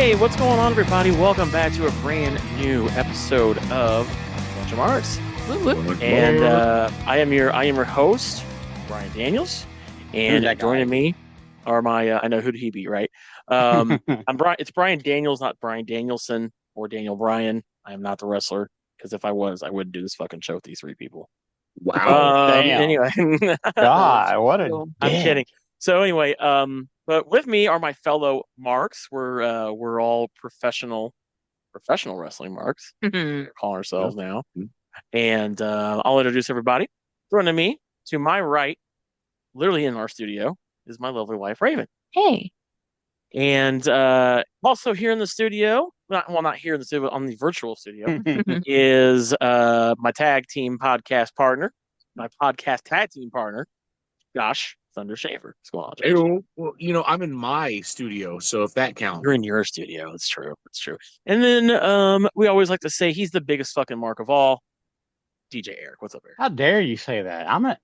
Hey, what's going on, everybody? Welcome back to a brand new episode of Bunch of Marks. And I am your host, Brian Daniels, and joining me are my I know who he be, right? I'm Brian. It's Brian Daniels, not Brian Danielson or Daniel Bryan. I am not the wrestler, because if I was, I wouldn't do this fucking show with these three people. Wow. Anyway, God, what a I'm kidding. So anyway, but with me are my fellow marks. We're all professional wrestling marks. We're calling ourselves now. And I'll introduce everybody. In front of me, to my right, literally in our studio, is my lovely wife, Raven. Hey. And also here in the studio, not here in the studio, but on the virtual studio, is my tag team podcast partner, my podcast tag team partner, Josh Thunder Shaver. What's going on, Josh? Well, I'm in my studio, so if that counts. You're in your studio. It's true. It's true. And then we always like to say he's the biggest fucking mark of all. DJ Eric, what's up, Eric? How dare you say that? I'm not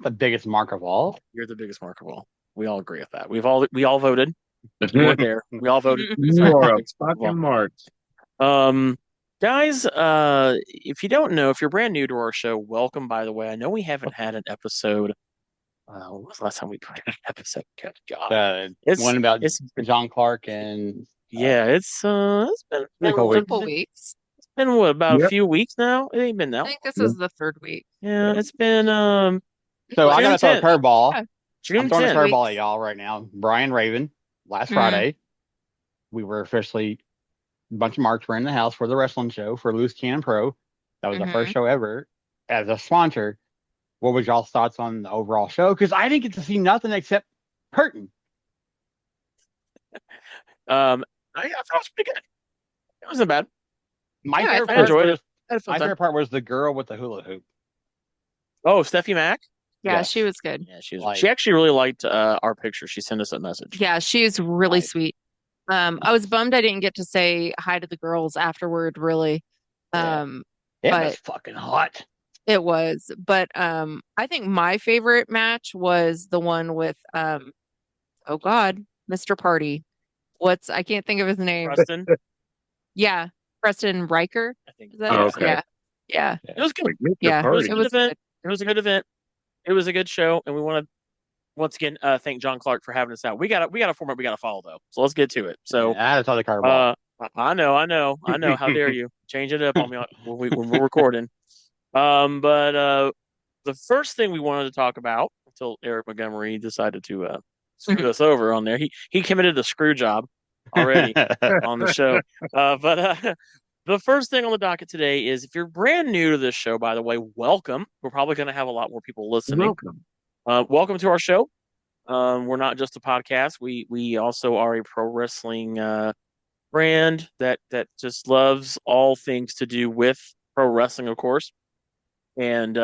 the biggest mark of all. You're the biggest mark of all. We all agree with that. We all voted. You weren't there. We all voted. You are a fucking mark. Guys, if you don't know, if you're brand new to our show, welcome, by the way. I know we haven't had an episode. When was the last time we put an episode? Good God. It's one about John Clark and it's been a couple weeks. It's been what, about a few weeks now? It ain't been that. I think this is the third week. Yeah, it's been So I gotta throw a curveball. Yeah. June I'm throwing 10th. a curveball at y'all right now. Brian Raven, last Friday, we were officially a bunch of marks were in the house for the wrestling show for Loose Cannon Pro. That was the first show ever as a sponsor. What was y'all's thoughts on the overall show? Because I didn't get to see nothing except curtain. I thought it was pretty good. It wasn't bad. My I favorite enjoyed it. My favorite part was the girl with the hula hoop. Oh, Steffi Mack? Yeah, Yes. she was good. Yeah, she actually really liked our picture. She sent us a message. Yeah, she's really sweet. I was bummed I didn't get to say hi to the girls afterward, really. It was fucking hot. It was. But I think my favorite match was the one with oh God, Mr. Party. I can't think of his name. Preston? Yeah, Preston Riker. I think. Is that Oh, it? okay. Yeah. It was good. Yeah, It was a it good was event. good. It was a good event. It was a good show, and we want to once again thank John Clark for having us out. We got a format we got to follow though, so let's get to it. So I had to throw the curveball. I know. How dare you change it up on me when we're recording? But the first thing we wanted to talk about until Eric Montgomery decided to screw us over on there. He committed a screw job already on the show. But the first thing on the docket today is, if you're brand new to this show, by the way, welcome. We're probably going to have a lot more people listening. Welcome to our show. We're not just a podcast. We also are a pro wrestling brand that just loves all things to do with pro wrestling, of course. And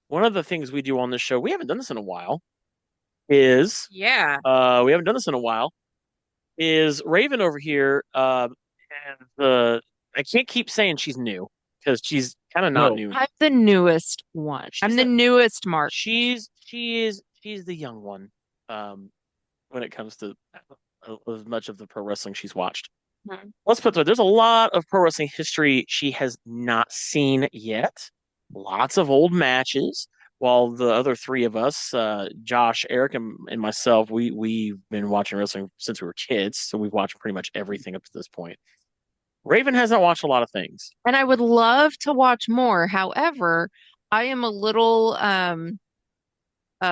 one of the things we do on this show, we haven't done this in a while, is Raven over here. And I can't keep saying she's new, because she's kind of not new. I'm the newest one. I'm the newest mark. She's the young one when it comes to as much of the pro wrestling she's watched. Let's put it, there's a lot of pro wrestling history she has not seen yet. Lots of old matches. While the other three of us, Josh, Eric, and myself, we've been watching wrestling since we were kids, so we've watched pretty much everything up to this point. Raven hasn't watched a lot of things. And I would love to watch more. However, I am a little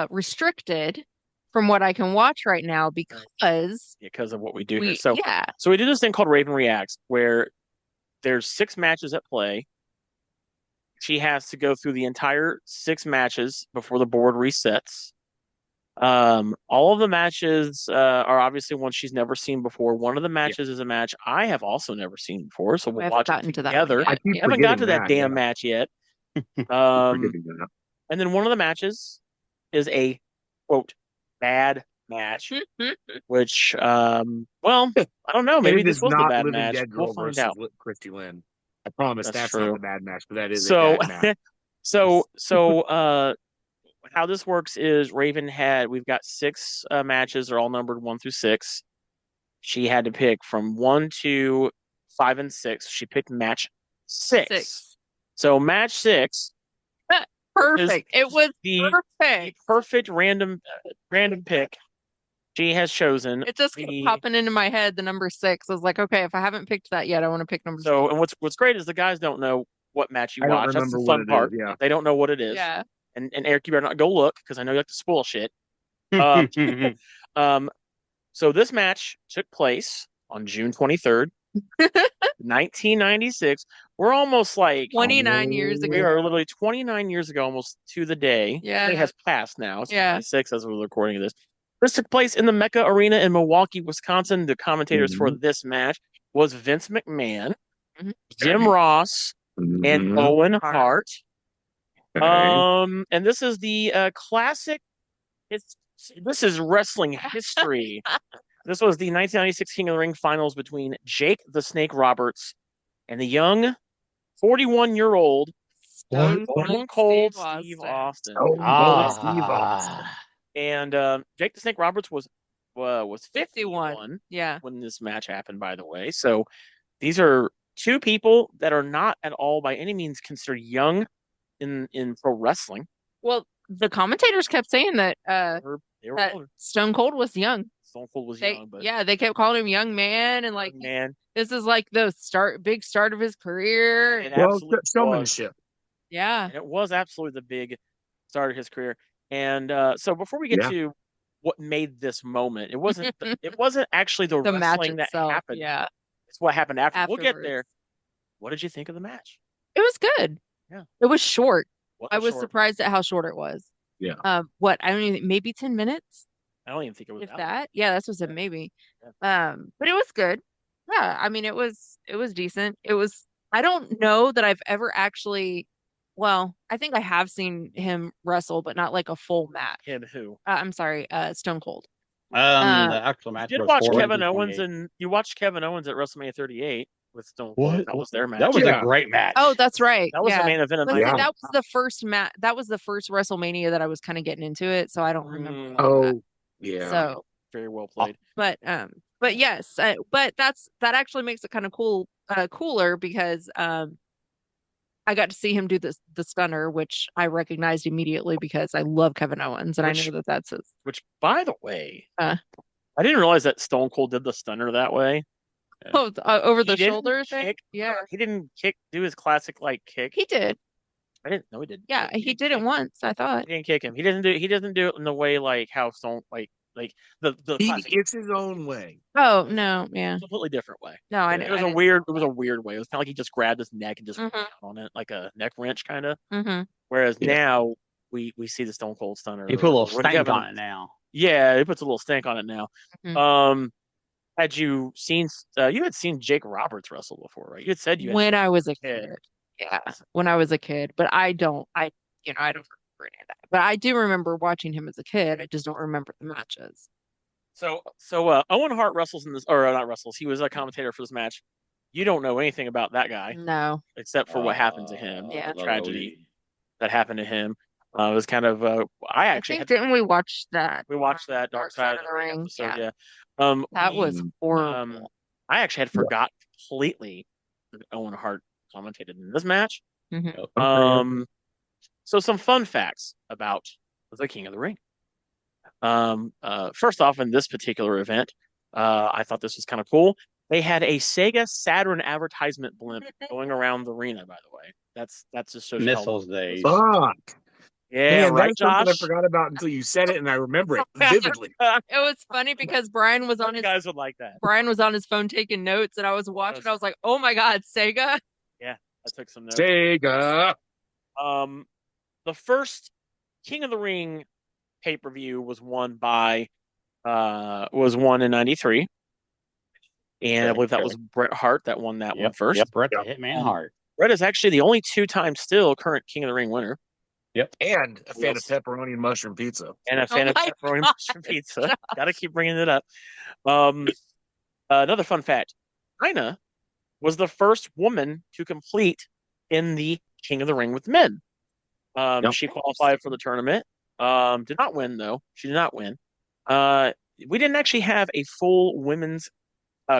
restricted from what I can watch right now because of what we do here. So we do this thing called Raven Reacts, where there's 6 matches at play. She has to go through the entire 6 matches before the board resets. All of the matches are obviously ones she's never seen before. One of the matches is a match I have also never seen before, so we'll watch it together. We haven't gotten to that damn match yet. And then one of the matches is a quote bad match, which I don't know. Maybe this was the bad match. We'll find out. Christy Lynn. I promise that's not the bad match, but that is so. A bad match. So how this works is we've got 6 matches. They're all numbered 1 through 6. she had to pick from 1, 2, 5, and 6. She picked match 6. So match 6 Perfect. It was the perfect. perfect random pick she has chosen. It just kept popping into my head, the number 6. I was like, okay, if I haven't picked that yet, I want to pick number 6. So, and what's great is the guys don't know what match you I don't watch. That's the remember fun what it part. is, yeah. They don't know what it is. Yeah. And Eric, you better not go look because I know you like to spoil shit. So this match took place on June 23rd, 1996. We're almost like 29 years ago. we are literally 29 years ago, almost to the day. Yeah. It has passed now. It's Yeah. 26 as we're recording this. This took place in the Mecca Arena in Milwaukee, Wisconsin. The commentators for this match was Vince McMahon, Jim Ross, and Owen Hart. Okay. And this is the classic. This is wrestling history. This was the 1996 King of the Ring finals between Jake the Snake Roberts and the young 41-year-old Stone Cold Steve Austin. And Jake the Snake Roberts was 51 when this match happened, by the way. So these are two people that are not at all by any means considered young in pro wrestling. Well, the commentators kept saying that they were that older. Stone Cold was young. Stone Cold was young, but they kept calling him young man, and like this is like the big start of his career. Well, showmanship. Yeah, and it was absolutely the big start of his career. And so before we get to what made this moment, it wasn't actually the wrestling match itself, that happened. Yeah, it's what happened after. Afterwards. We'll get there. What did you think of the match? It was good. Yeah, it was short. I was short. surprised at how short it was. Yeah. I don't even maybe 10 minutes. I don't even think it was that. Yeah, that's what I said, maybe. Yeah. But it was good. Yeah, I mean, it was decent. I don't know that I've ever actually. Well, I think I have seen him wrestle, but not like a full match. Him who? I'm sorry, Stone Cold. The actual match. You watched Kevin Owens you watched Kevin Owens at WrestleMania 38 with Stone Cold. What? That was their match. That was a great match. Oh, that's right. That was the main event of the that was the first match. That was the first WrestleMania that I was kind of getting into it, so I don't remember. Oh, yeah. So very well played. But yes, but that actually makes it kind of cooler because I got to see him do the stunner, which I recognized immediately because I love Kevin Owens, and I know that's his. Which, by the way, I didn't realize that Stone Cold did the stunner that way. Oh, over the shoulder thing? Yeah. He didn't do his classic kick. He did. I didn't know he did. Yeah, he did it once, I thought. He didn't kick him. He doesn't do it in the way how Stone the classic. It's his own way. Oh no, yeah. Completely different way. No, I It was a weird way. It was kind of like he just grabbed his neck and just put on it like a neck wrench kind of. Whereas now we see the Stone Cold stunner. He put a little stank on it now. Yeah, he puts a little stank on it now. Had you seen you had seen Jake Roberts wrestle before, right? You had said you had when I was a kid. Yeah, when I was a kid, but I don't remember any of that. But I do remember watching him as a kid. I just don't remember the matches. So Owen Hart wrestles in this, or not wrestles. He was a commentator for this match. You don't know anything about that guy, no, except for what happened to him. Yeah, the tragedy that happened to him. It was kind of. I think didn't we watch that? We watched that Dark Side of the Ring episode. Yeah. That was horrible. I actually had forgot completely that Owen Hart commentated in this match. So some fun facts about the King of the Ring. First off, in this particular event, I thought this was kind of cool. They had a Sega Saturn advertisement blimp going around the arena. By the way, that's just shows miss those days. Fuck. Yeah, man, right, Josh. I forgot about until you said it, and I remember it vividly. It was funny because Brian was on his guys would like that. Brian was on his phone taking notes, and I was watching. I was like, "Oh my god, Sega!" Yeah, I took some notes. Sega. The first King of the Ring pay-per-view was won in '93, and I believe that was Bret Hart that won that one first. Yep, Bret the Hitman Hart. Bret is actually the only two-time still current King of the Ring winner. Yep. And a fan of pepperoni and mushroom pizza. And a fan of pepperoni and mushroom pizza. Gotta keep bringing it up. Another fun fact. Cena was the first woman to complete in the King of the Ring with men. She qualified for the tournament. Did not win, though. She did not win. We didn't actually have a full women's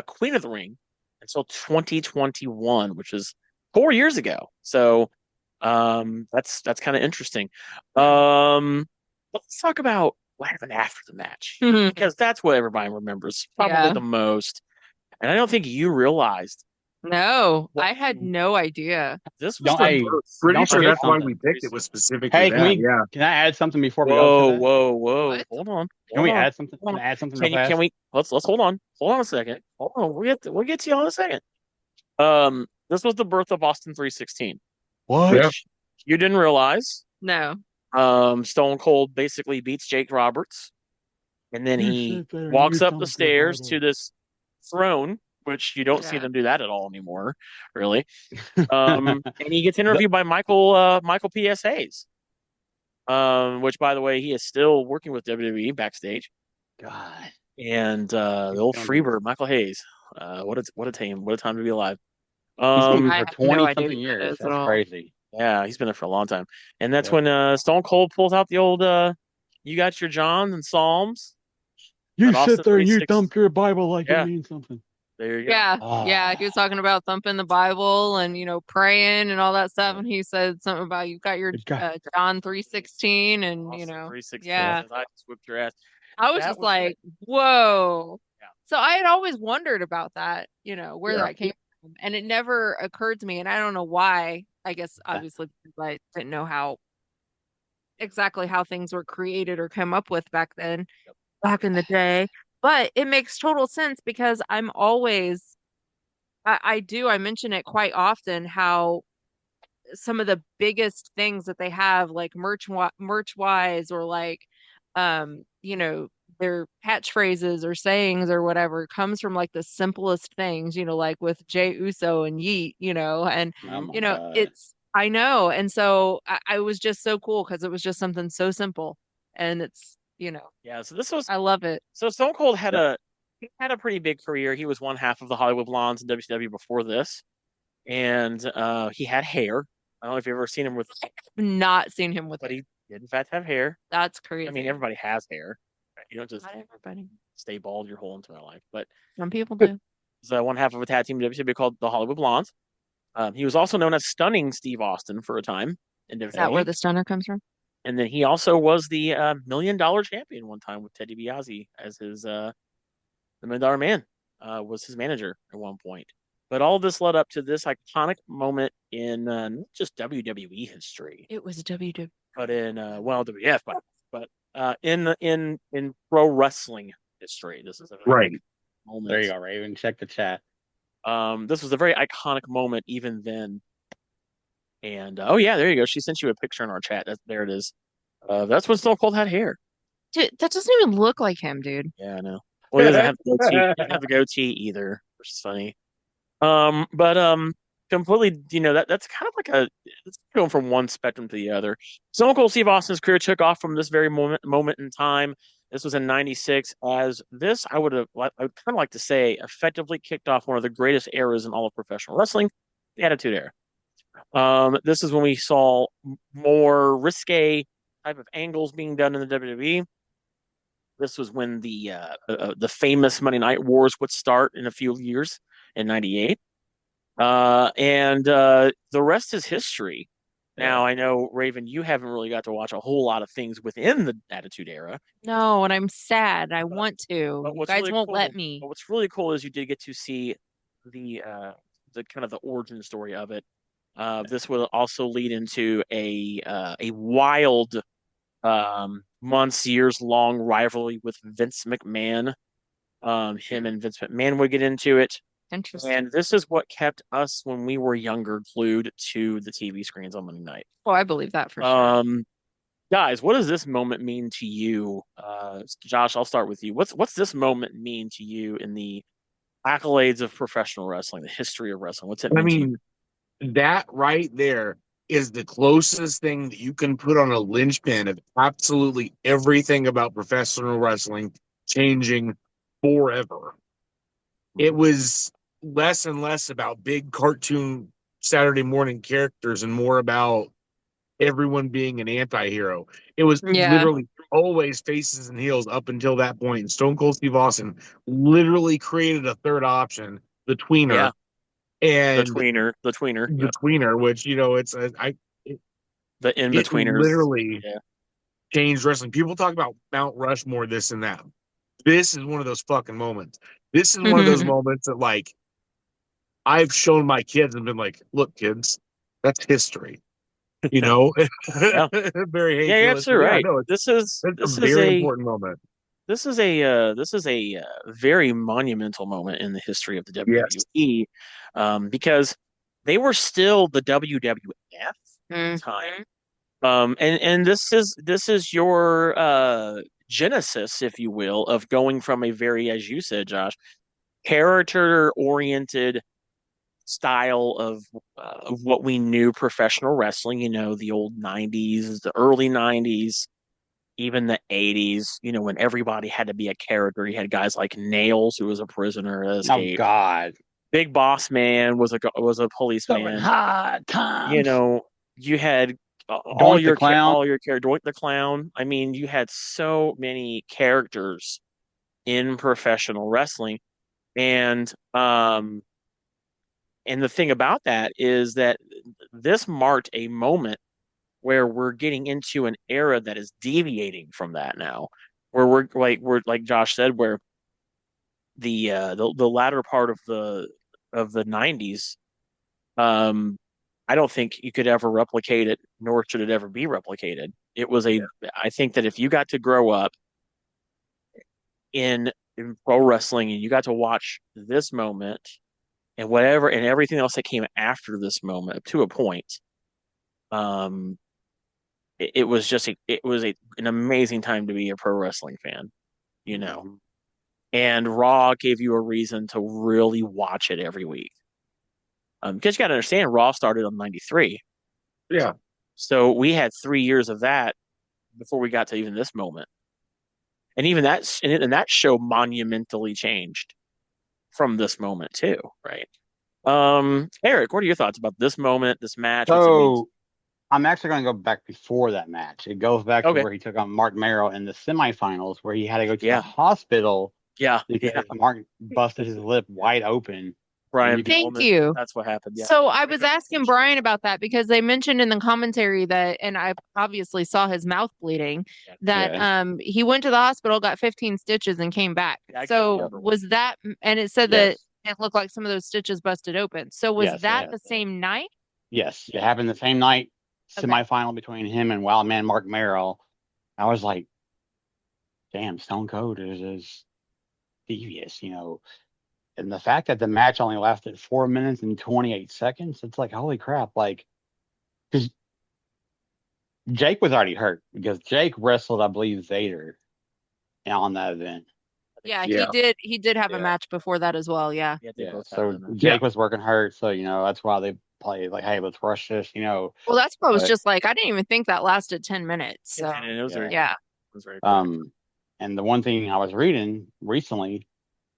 Queen of the Ring until 2021, which is 4 years ago. So that's kind of interesting. Let's talk about what happened after the match because that's what everybody remembers probably the most. And I don't think you realized. No, I had no idea. This was Don't, the hey, birth. Pretty don't sure forget that's why we something. picked it was specifically Hey, that. Yeah. can I add something before we go to Whoa, that? whoa, whoa! What? Hold on, Can we hold on, add something? hold Can on. I add something real Can fast? we let's hold on. Hold on a second. Hold on. We'll get to you in a second. This was the birth of Austin 316, What? Yeah. which you didn't realize. No. Stone Cold basically beats Jake Roberts, and then he walks up the stairs to this throne, which you don't see Yeah. them do that at all anymore, really. And he gets interviewed by Michael P.S. Hayes, which, by the way, he is still working with WWE backstage. God. And the old Freebird, Michael Hayes. What a time to be alive. He's been I for have no 20 idea something who that years. is at That's all. crazy. Yeah, he's been there for a long time. And that's Yep. when Stone Cold pulls out the old you got your Johns and Psalms. You But Austin sit there and you 36 dump your Bible like Yeah. it means something. There you go. Yeah. Ah. He was talking about thumping the Bible and, praying and all that stuff. And he said something about you've got your John 3:16 and, Austin 316 yeah. says, I just whipped your ass. I was That just was like, whoa. Yeah. So I had always wondered about that, where Yeah. that came from. And it never occurred to me. And I don't know why. I guess obviously because I didn't know exactly how things were created or come up with back in the day. But it makes total sense because I'm always, I mention it quite often how some of the biggest things that they have, like merch wise, or like, their catchphrases or sayings or whatever, comes from like the simplest things, like with Jay Uso and Yeet, and Oh my God. I know, and so I was just so cool because it was just something so simple, and it's Yeah, so this was I love it. so Stone Cold had Yep. a pretty big career. He was one half of the Hollywood Blondes in WCW before this. And he had hair. I don't know if you've ever seen him with, Not seen him with but it. he did in fact have hair. That's I mean, crazy. everybody has hair. Right? You don't just Not everybody. stay bald your whole entire life. But Some people do. so one half of a tag team in WCW called the Hollywood Blondes. He was also known as Stunning Steve Austin for a time in Is that where WWE. the stunner comes from? And then he also was the $1 million champion one time with Teddy DiBiase as his the $1 million man was his manager at one point. But all this led up to this iconic moment in not just WWE history, It was WWE. but in WWF, but in pro wrestling history. This is a very Right. moment. There you go, Raven. Check the chat. This was a very iconic moment even then. And oh yeah, there you go. She sent you a picture in our chat. There it is. That's when Stone Cold had hair. Dude, that doesn't even look like him, dude. Yeah, I know. Well, he doesn't have the goatee. He doesn't have a goatee either, which is funny. But completely, that's kind of like it's going from one spectrum to the other. Stone Cold Steve Austin's career took off from this very moment in time. This was in '96. As this, I would kind of like to say, effectively kicked off one of the greatest eras in all of professional wrestling, the Attitude Era. This is when we saw more risque type of angles being done in the WWE. This was when the famous Monday Night Wars would start in a few years in '98. And the rest is history. Now, I know, Raven, you haven't really got to watch a whole lot of things within the Attitude Era. No, and I'm sad. I want to. But You guys won't let me. But what's really cool is you did get to see the kind of the origin story of it. This will also lead into a wild months, years long rivalry with Vince McMahon. Him and Vince McMahon would get into it. Interesting. And this is what kept us, when we were younger, glued to the TV screens on Monday night. Oh, I believe that for sure. Guys, what does this moment mean to you? Josh, I'll start with you. What's this moment mean to you in the accolades of professional wrestling, the history of wrestling? What's it mean to you? That right there is the closest thing that you can put on a linchpin of absolutely everything about professional wrestling changing forever. It was less and less about big cartoon Saturday morning characters and more about everyone being an anti-hero. It was literally always faces and heels up until that point. And Stone Cold Steve Austin literally created a third option, the tweener, Yeah. and The tweener, the yep. tweener, which The in it betweeners. literally Yeah. changed wrestling. People talk about Mount Rushmore, this and that. This is one of those fucking moments. This is one of those moments that, like, I've shown my kids and been like, look, kids, that's history. You know, Yeah. very Yeah, you're hateful. absolutely Yeah, right. no, This is it's a this is very a important moment. this is a very monumental moment in the history of the Yes. WWE, because they were still the WWF at the time. And this is your genesis, if you will, of going from a very, as you said, Josh, character oriented style of what we knew professional wrestling. You know, the old '90s, the early '90s, even the '80s. You know, when everybody had to be a character. You had guys like Nails, who was a prisoner that Oh escaped. God. Big Boss Man was a So in policeman. high You times. know, you had Doink the clown. all your character, Doink the Clown. I mean, you had so many characters in professional wrestling, and and the thing about that is that this marked a moment where we're getting into an era that is deviating from that now, where we're like Josh said, where the latter part of the '90s, um, I don't think you could ever replicate it, nor should it ever be replicated. It was a, I think that if you got to grow up in pro wrestling and you got to watch this moment and whatever and everything else that came after this moment to a point, um, it was just an amazing time to be a pro wrestling fan, you know. And Raw gave you a reason to really watch it every week. Because you got to understand, Raw started on '93. Yeah. So we had 3 years of that before we got to even this moment. And even that show monumentally changed from this moment too, right? Eric, what are your thoughts about this moment, this match? What's it mean? So I'm actually going to go back before that match. It goes back to Okay. where he took on Mark Merrill in the semifinals, where he had to go to Yeah. the hospital Yeah. because Yeah. Mark busted his lip wide open. Brian Thank Pillman, you. that's what happened. Yeah. So I was asking Brian about that because they mentioned in the commentary that, and I obviously saw his mouth bleeding, that Yeah. he went to the hospital, got 15 stitches, and came back. Yeah, I can't So remember. was that, and it said that Yes. it looked like some of those stitches busted open. So was Yes. that Yeah. the same night? Yes. It happened the same night, Okay. semifinal between him and Wild Man Mark Merrill. I was like, damn, Stone Cold is devious, you know. And the fact that the match only lasted 4 minutes and 28 seconds, it's like, holy crap. Like, because Jake was already hurt because Jake wrestled, I believe, Vader on that event. Yeah, Yeah. he did have a match before that as well. Yeah. Yeah, they Yeah. both had So them. Jake was working hurt. So, you know, that's why they played like, hey, let's rush this, you know. Well, that's what I was But, just like. I didn't even think that lasted 10 minutes. So And it was very, yeah. it was very quick. and the one thing I was reading recently,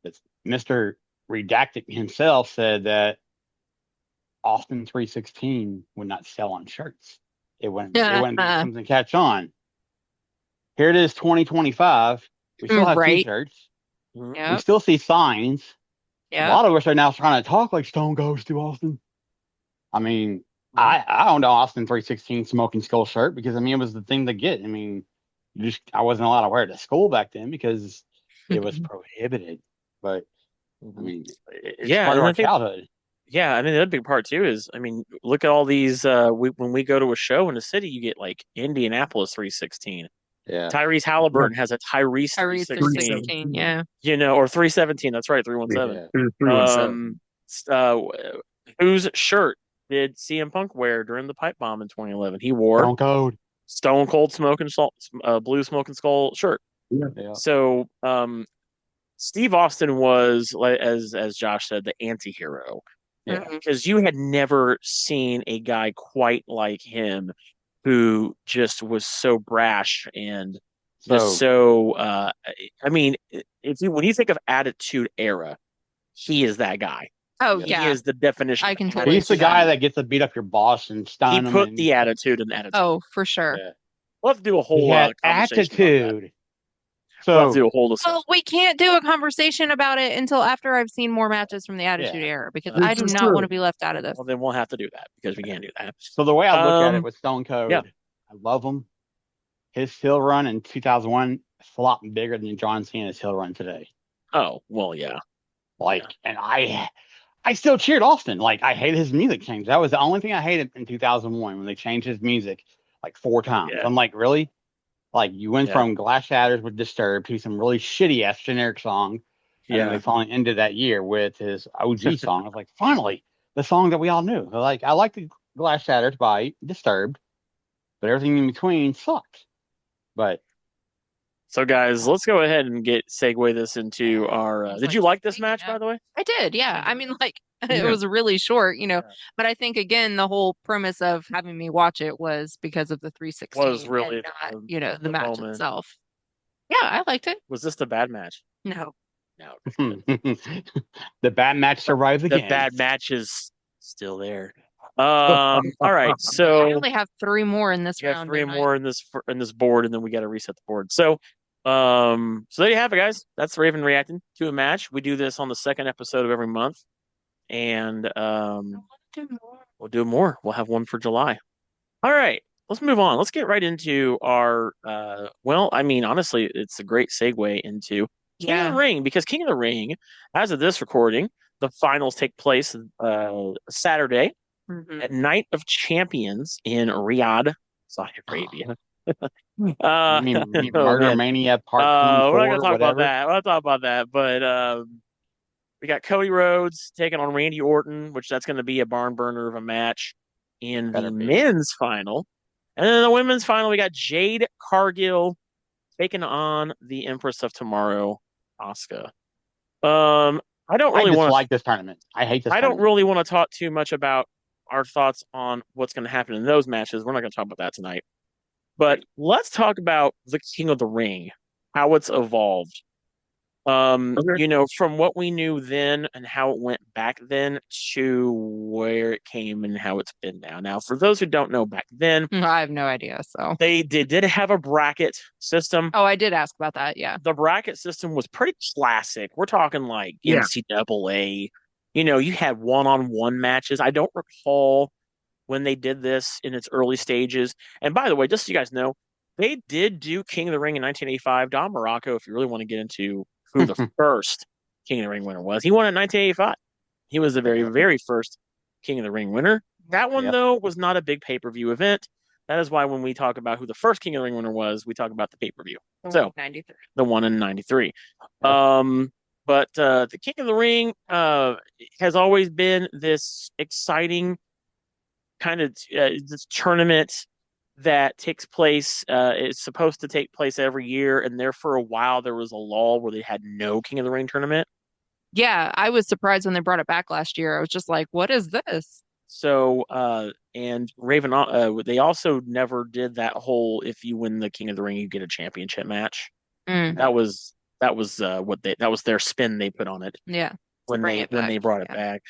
that Mr. Redacted himself said that Austin 316 would not sell on shirts. It wouldn't be something to catch on. Here it is, 2025. We still have Right. t-shirts. Mhm. We Yep. still see signs. A Yep. lot of us are now trying to talk like Stone goes to Austin. I mean, I don't know Austin 316 Smoking Skull shirt because I mean it was the thing to get. I mean, I wasn't allowed to wear it to school back then because it was prohibited. But I mean, it's Yeah, part of and our I think, childhood. yeah, I mean, the other big part too is, I mean, look at all these. When we go to a show in the city, you get like Indianapolis 316. Yeah. Tyrese Halliburton has a Tyrese Tyrese 316, 316. Yeah. you know, or 317. That's right, 317. Yeah. 317. Uh, whose shirt did CM Punk wear during the pipe bomb in 2011? He wore Stone Cold. Stone Cold Smoking Salt, Blue Smoking Skull shirt. Yeah. So, Steve Austin was, like as Josh said, the anti-hero. Yeah. Because you had never seen a guy quite like him who just was so brash and just so I mean, when you think of Attitude Era, he is that guy. Oh Yeah. He yeah. is the definition. I of can attitude. totally He's the see that. guy that gets to beat up your boss and He stun him. put And, the attitude in Attitude. Oh, for sure. yeah. we'll have to do a He whole had conversation about that. attitude. We'll have to So do a whole Well, discussion. we can't do a conversation about it until after I've seen more matches from the Attitude yeah. Era because I This do is not want to true. be left out of this. Well, then we'll have to do that because we can't do that. So the way I look at it Um, with Stone yeah. Cold, I love him. His heel run in 2001 is a lot bigger than John Cena's heel run today. Oh, well, yeah. Like, and I still cheered Austin. Like, I hated his music change. That was the only thing I hated in 2001 when they changed his music like 4 times. Yeah. I'm like, really? Like, you went Yeah. from Glass Shatters with Disturbed to some really shitty ass generic song, and then they Yeah. finally ended that year with his OG song. I was like, finally, the song that we all knew. Like, I like the Glass Shatters by Disturbed, but everything in between sucked. But So, guys, let's go ahead and segue this into our. I was Did like, you like this speaking match, by of, the way? I did, yeah. I mean, like it Yeah. was really short, Yeah. but I think again the whole premise of having me watch it was because of the Was 316 really and not, the, the the match moment. itself. Yeah, I liked it. Was this the bad match? No. No. the bad match survives The again. bad match is still there. All right. I So only have three more in this you have round, three don't I? more in this board, and then we got to reset the board. So there you have it, guys. That's Raven reacting to a match. We do this on the second episode of every month, and we'll do more. We'll have one for July. All right. Let's move on. Let's get right into our well, I mean, honestly, it's a great segue into King of the Yeah. Ring because King of the Ring, as of this recording, the finals take place Saturday Mhm. at Night of Champions in Riyadh, Saudi Arabia. You mean Oh Murder man. Mania Part We're not gonna 24, talk about whatever? that. We're not talking about that. But we got Cody Rhodes taking on Randy Orton, which that's gonna be a barn burner of a match in the Better be. men's final. And then in the women's final, we got Jade Cargill taking on the Empress of Tomorrow, Asuka. I don't I really want to dislike this tournament. I hate this I don't tournament. really want to talk too much about our thoughts on what's going to happen in those matches. We're not going to talk about that tonight. But let's talk about the King of the Ring, how it's evolved. Okay. From what we knew then and how it went back then to where it came and how it's been now. Now, for those who don't know back then, I have no idea. So, they did have a bracket system. oh, I did ask about that. Yeah. The bracket system was pretty classic. We're talking like Yeah. NCAA. You had one-on-one matches. I don't recall when they did this in its early stages. And by the way, just so you guys know, they did do King of the Ring in 1985. Don Morocco, if you really want to get into who the first King of the Ring winner was, he won in 1985. He was the very, Yeah. very first King of the Ring winner. That one, Yep. though, was not a big pay-per-view event. That is why when we talk about who the first King of the Ring winner was, we talk about the pay-per-view. So 93. the one in 93. Yep. But the King of the Ring has always been this exciting kind of this tournament that takes place. It's supposed to take place every year, and there for a while there was a lull where they had no King of the Ring tournament. Yeah, I was surprised when they brought it back last year. I was just like, what is this? So, and Raven, they also never did that whole if you win the King of the Ring, you get a championship match. Mm, That was that was their spin they put on it yeah. when Bring they it back. brought it Yeah. back.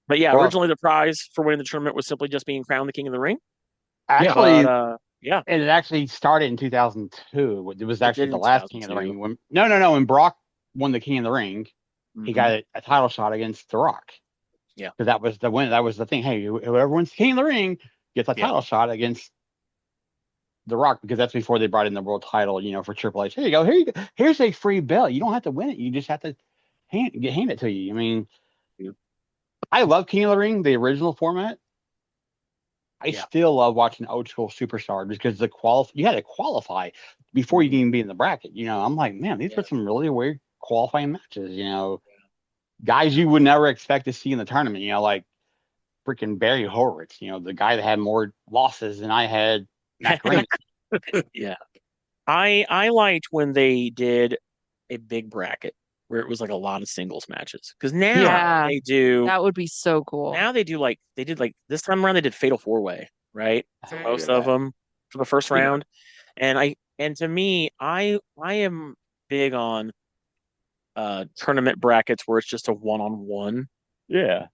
But yeah, Well, originally the prize for winning the tournament was simply just being crowned the King of the Ring. actually, But yeah, and it actually started in 2002. It was it did actually the in last King of the 2002. Ring. No. When Brock won the King of the Ring, he Mhm. got a title shot against The Rock. Yeah. Because that was the win. That was the thing. Hey, whoever wins King of the Ring gets a Yeah. title shot against The Rock, because that's before they brought in the world title, for Triple H. Here you go. Here's a free belt. You don't have to win it. You just have to hand it to you. I mean, Yeah. I love King of the Ring, the original format. I Yeah. still love watching old school superstar because you had to qualify before you can even be in the bracket. I'm like, man, these were Yeah. some really weird qualifying matches. Guys you would never expect to see in the tournament. Like freaking Barry Horowitz. The guy that had more losses than I had. Matt Green. Yeah. I liked when they did a big bracket where it was like a lot of singles matches because now Yeah. they do That would be so cool. now they did like this time around they did fatal four way, right, for Mm. most of them for the first Yeah. round. And to me, I am big on tournament brackets where it's just a one-on-one Yeah.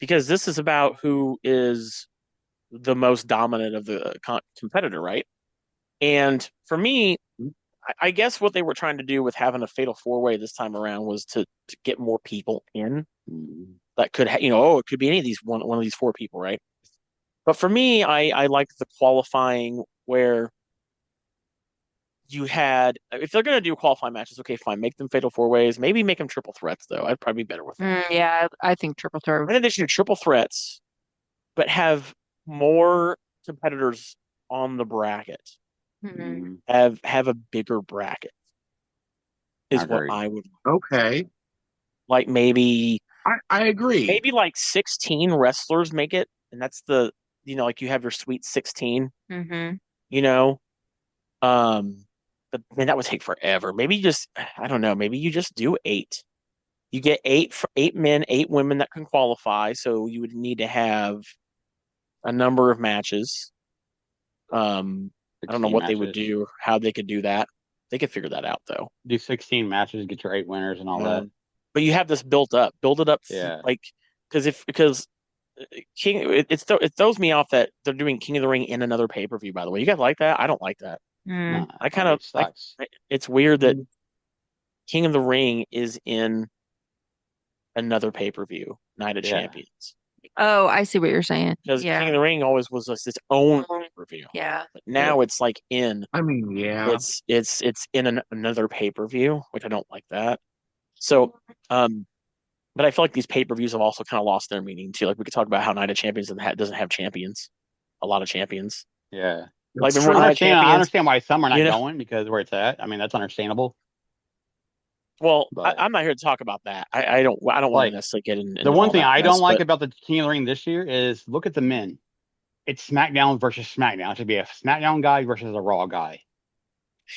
because this is about who is the most dominant of the competitor, right? And for me, I guess what they were trying to do with having a fatal four way this time around was to get more people in that could, oh, it could be any of these one of these four people, right? But for me, I like the qualifying where you had, if they're going to do qualifying matches, okay, fine, make them fatal four ways, maybe make them triple threats though. I'd probably be better with that. Yeah, I think triple threat. In addition to triple threats, but have more competitors on the bracket, Mhm. have a bigger bracket I is what agree. I would Okay. like. I agree. Maybe like 16 wrestlers make it, and that's the, like you have your sweet 16, Mhm. you know. But man, that would take forever. Maybe just, I don't know, maybe you just do eight. You get eight men, eight women that can qualify, so you would need to have a number of matches. I don't know 16 what they would matches. do, how they could do that. They could figure that out though. Do 16 matches, get your 8 winners and all that. But you have this built up, build it up, Yeah. like because King, it throws me off that they're doing King of the Ring in another pay per view. By the way, you guys like that? I don't like that. Mm. No, I I kind mean, of it sucks. it's weird that King of the Ring is in another pay per view, Night of Yeah. Champions, Oh, I see what you're saying. because King of Yeah. the Ring always was just its own pay per view. Yeah. But now it's like I mean, yeah. it's in another pay per view, which I don't like that. So, but I feel like these pay per views have also kind of lost their meaning too. Like we could talk about how Night of Champions doesn't have champions, a lot of champions. Yeah. Like That's remember I true. Night of understand. I Champions? understand why some are You not know, going because where it's at. I mean, that's understandable. well, But I'm not here to talk about that. I don't want to like necessarily get the into one all thing that I don't mess, like but about the King of the Ring this year is look at the men. It's SmackDown versus SmackDown. It should be a SmackDown guy versus a Raw guy.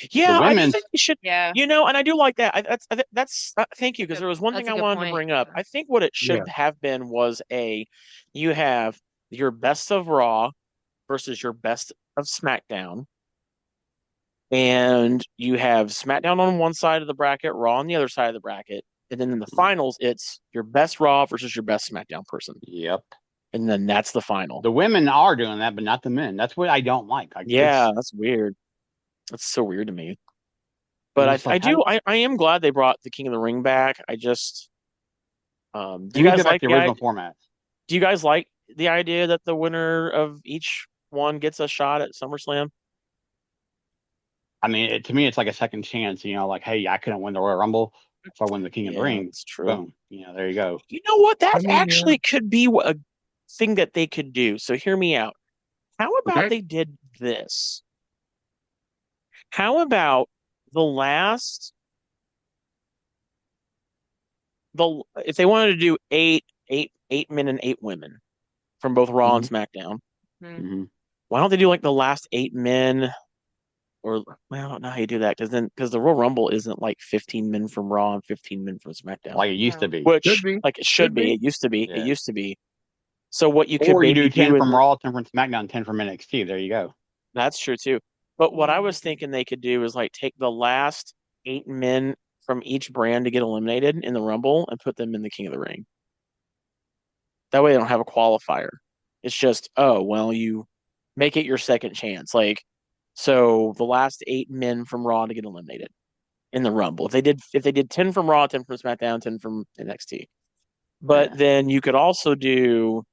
The yeah, I do think women's, you should, Yeah. and I do like that. That's thank you, because there was one That's thing a I good wanted to point. bring up. I think what it Yeah. should have been was you have your best of Raw versus your best of SmackDown, and you have SmackDown on one side of the bracket, Raw on the other side of the bracket, and then in the finals, it's your best Raw versus your best SmackDown person, yep. and then that's the final. The women are doing that, but not the men. That's what I don't like. Like Yeah, that's weird. That's so weird to me. I'm But just like, how I am glad they brought the King of the Ring back. I just do they you need to guys go back like to the original format. do you guys like the idea that the winner of each one gets a shot at SummerSlam? I mean, to me, it's like a second chance. Like, hey, I couldn't win the Royal Rumble, if I win the King of the Yeah, Ring. that's true. Boom. There you go. You know what? I That mean, yeah. actually could be a thing that they could do. So hear me out. How about Okay. they did this? How about the last the if they wanted to do eight men and eight women from both Raw and Hmm. SmackDown, Mm. Hmm. why don't they do like the last eight men? Or well, I don't know how you do that, because the Royal Rumble isn't like 15 men from Raw and 15 men from SmackDown, Like it used to No. be. Could which be. like it should Could be. be. It used to be. It Yeah. used to be. So what you could Or you maybe do 10 do in from Raw, 10 from SmackDown, 10 from NXT. There you go. that's true too. But what I was thinking they could do is like take the last eight men from each brand to get eliminated in the Rumble and put them in the King of the Ring. That way they don't have a qualifier. It's just, oh, well, you make it your second chance. Like, so the last eight men from Raw to get eliminated in the Rumble. If they did 10 from Raw, 10 from SmackDown, 10 from NXT. But Yeah. then you could also do,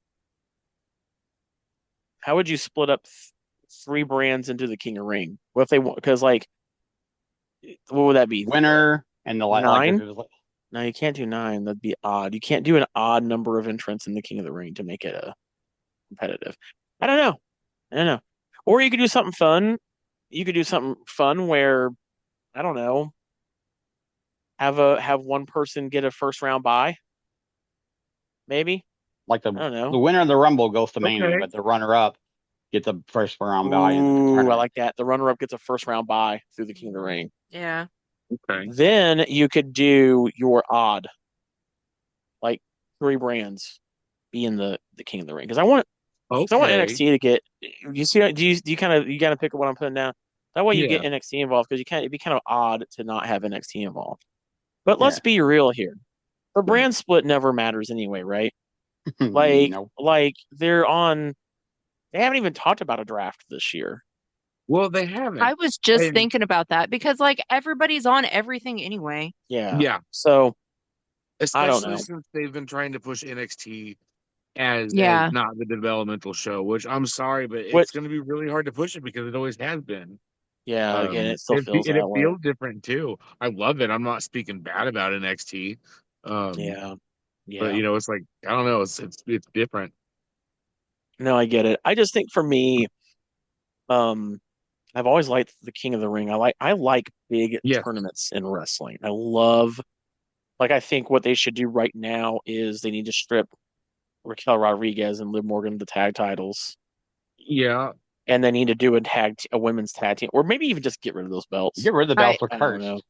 how would you split up three brands into the King of Ring? What if they want, because like, what would that be? Winner and the like if Nine? it was like, No, you can't do nine. That'd be odd. You can't do an odd number of entrants in the King of the Ring to make it a competitive. I don't know. I don't know. Or you could do something fun. You could do something fun where, I don't know, have one person get a first round bye, maybe. like I the don't know. the winner of the Rumble goes to Mania, Okay. but the runner up gets a first round bye in the Ooh, I tournament. like that. The runner up gets a first round bye through the King of the Ring. Yeah. Okay. Then you could do your odd, like three brands be in the King of the Ring. Because I want Okay. NXT to get. You see? Do you kind of pick up what I'm putting down? That way you get Yeah. NXT involved, because it'd be kind of odd to not have NXT involved. But let's Yeah. be real here. The brand split never matters anyway, right? Like Nope. like they're on They haven't even talked about a draft this year. Well, they haven't. I was just And thinking about that because like everybody's on everything anyway. Yeah. yeah, So I don't especially know. since they've been trying to push NXT as Yeah. not the developmental show, which I'm sorry, but Which, it's going to be really hard to push it because it always has been. yeah, again, it still feels And it that way. feels different too. I love it. I'm not speaking bad about NXT. Yeah. But Yeah. it's like I don't know, it's different. No, I get it. I just think for me, um, I've always liked the King of the Ring. I like big Yes. tournaments in wrestling. I love like I think what they should do right now is they need to strip Raquel Rodriguez and Liv Morgan of the tag titles, Yeah. and they need to do a women's tag team, or maybe even just get rid of those belts. Get rid of the I belts. Are I don't know. cursed.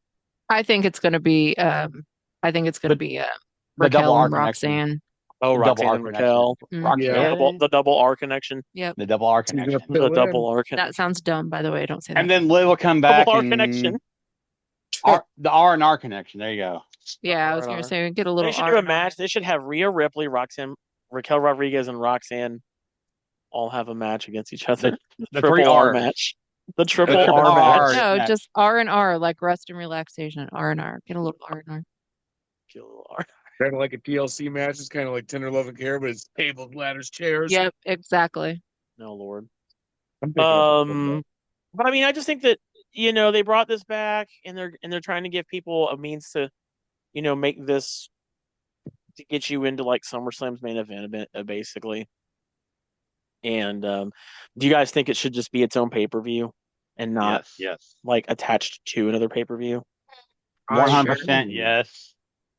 I think it's gonna be I think it's gonna The be the double Raquel R and connection. Roxanne. Oh, The double Roxanne R and connection. Raquel, Yeah. Roxanne. the double R connection, Yep. The double R She's gonna connection. the fill double in. R That sounds dumb, by the way. Don't say that. And then Liv will come double back R connection. and the R and R connection. There you go. Yeah, I was gonna R&R. say get a They little should do a R. match. They should have Rhea Ripley, Roxanne, Raquel Rodriguez, and Roxanne all have a match against each other. The three Triple R R's. match. The The triple triple R R match. No, match. just R and R, like rest and relaxation. R and R. Get a little R and R. Triple R. Kind of like a TLC match. It's kind of like Tender Love and Care, but it's tables, ladders, chairs. Yep, exactly. No, Lord. I'm picking up on that. But I mean, I just think that they brought this back, and they're trying to give people a means to make this to get you into like SummerSlam's main event, basically. And do you guys think it should just be its own pay-per-view and not Yes. Yes. like attached to another pay-per-view? I 100% agree. yes.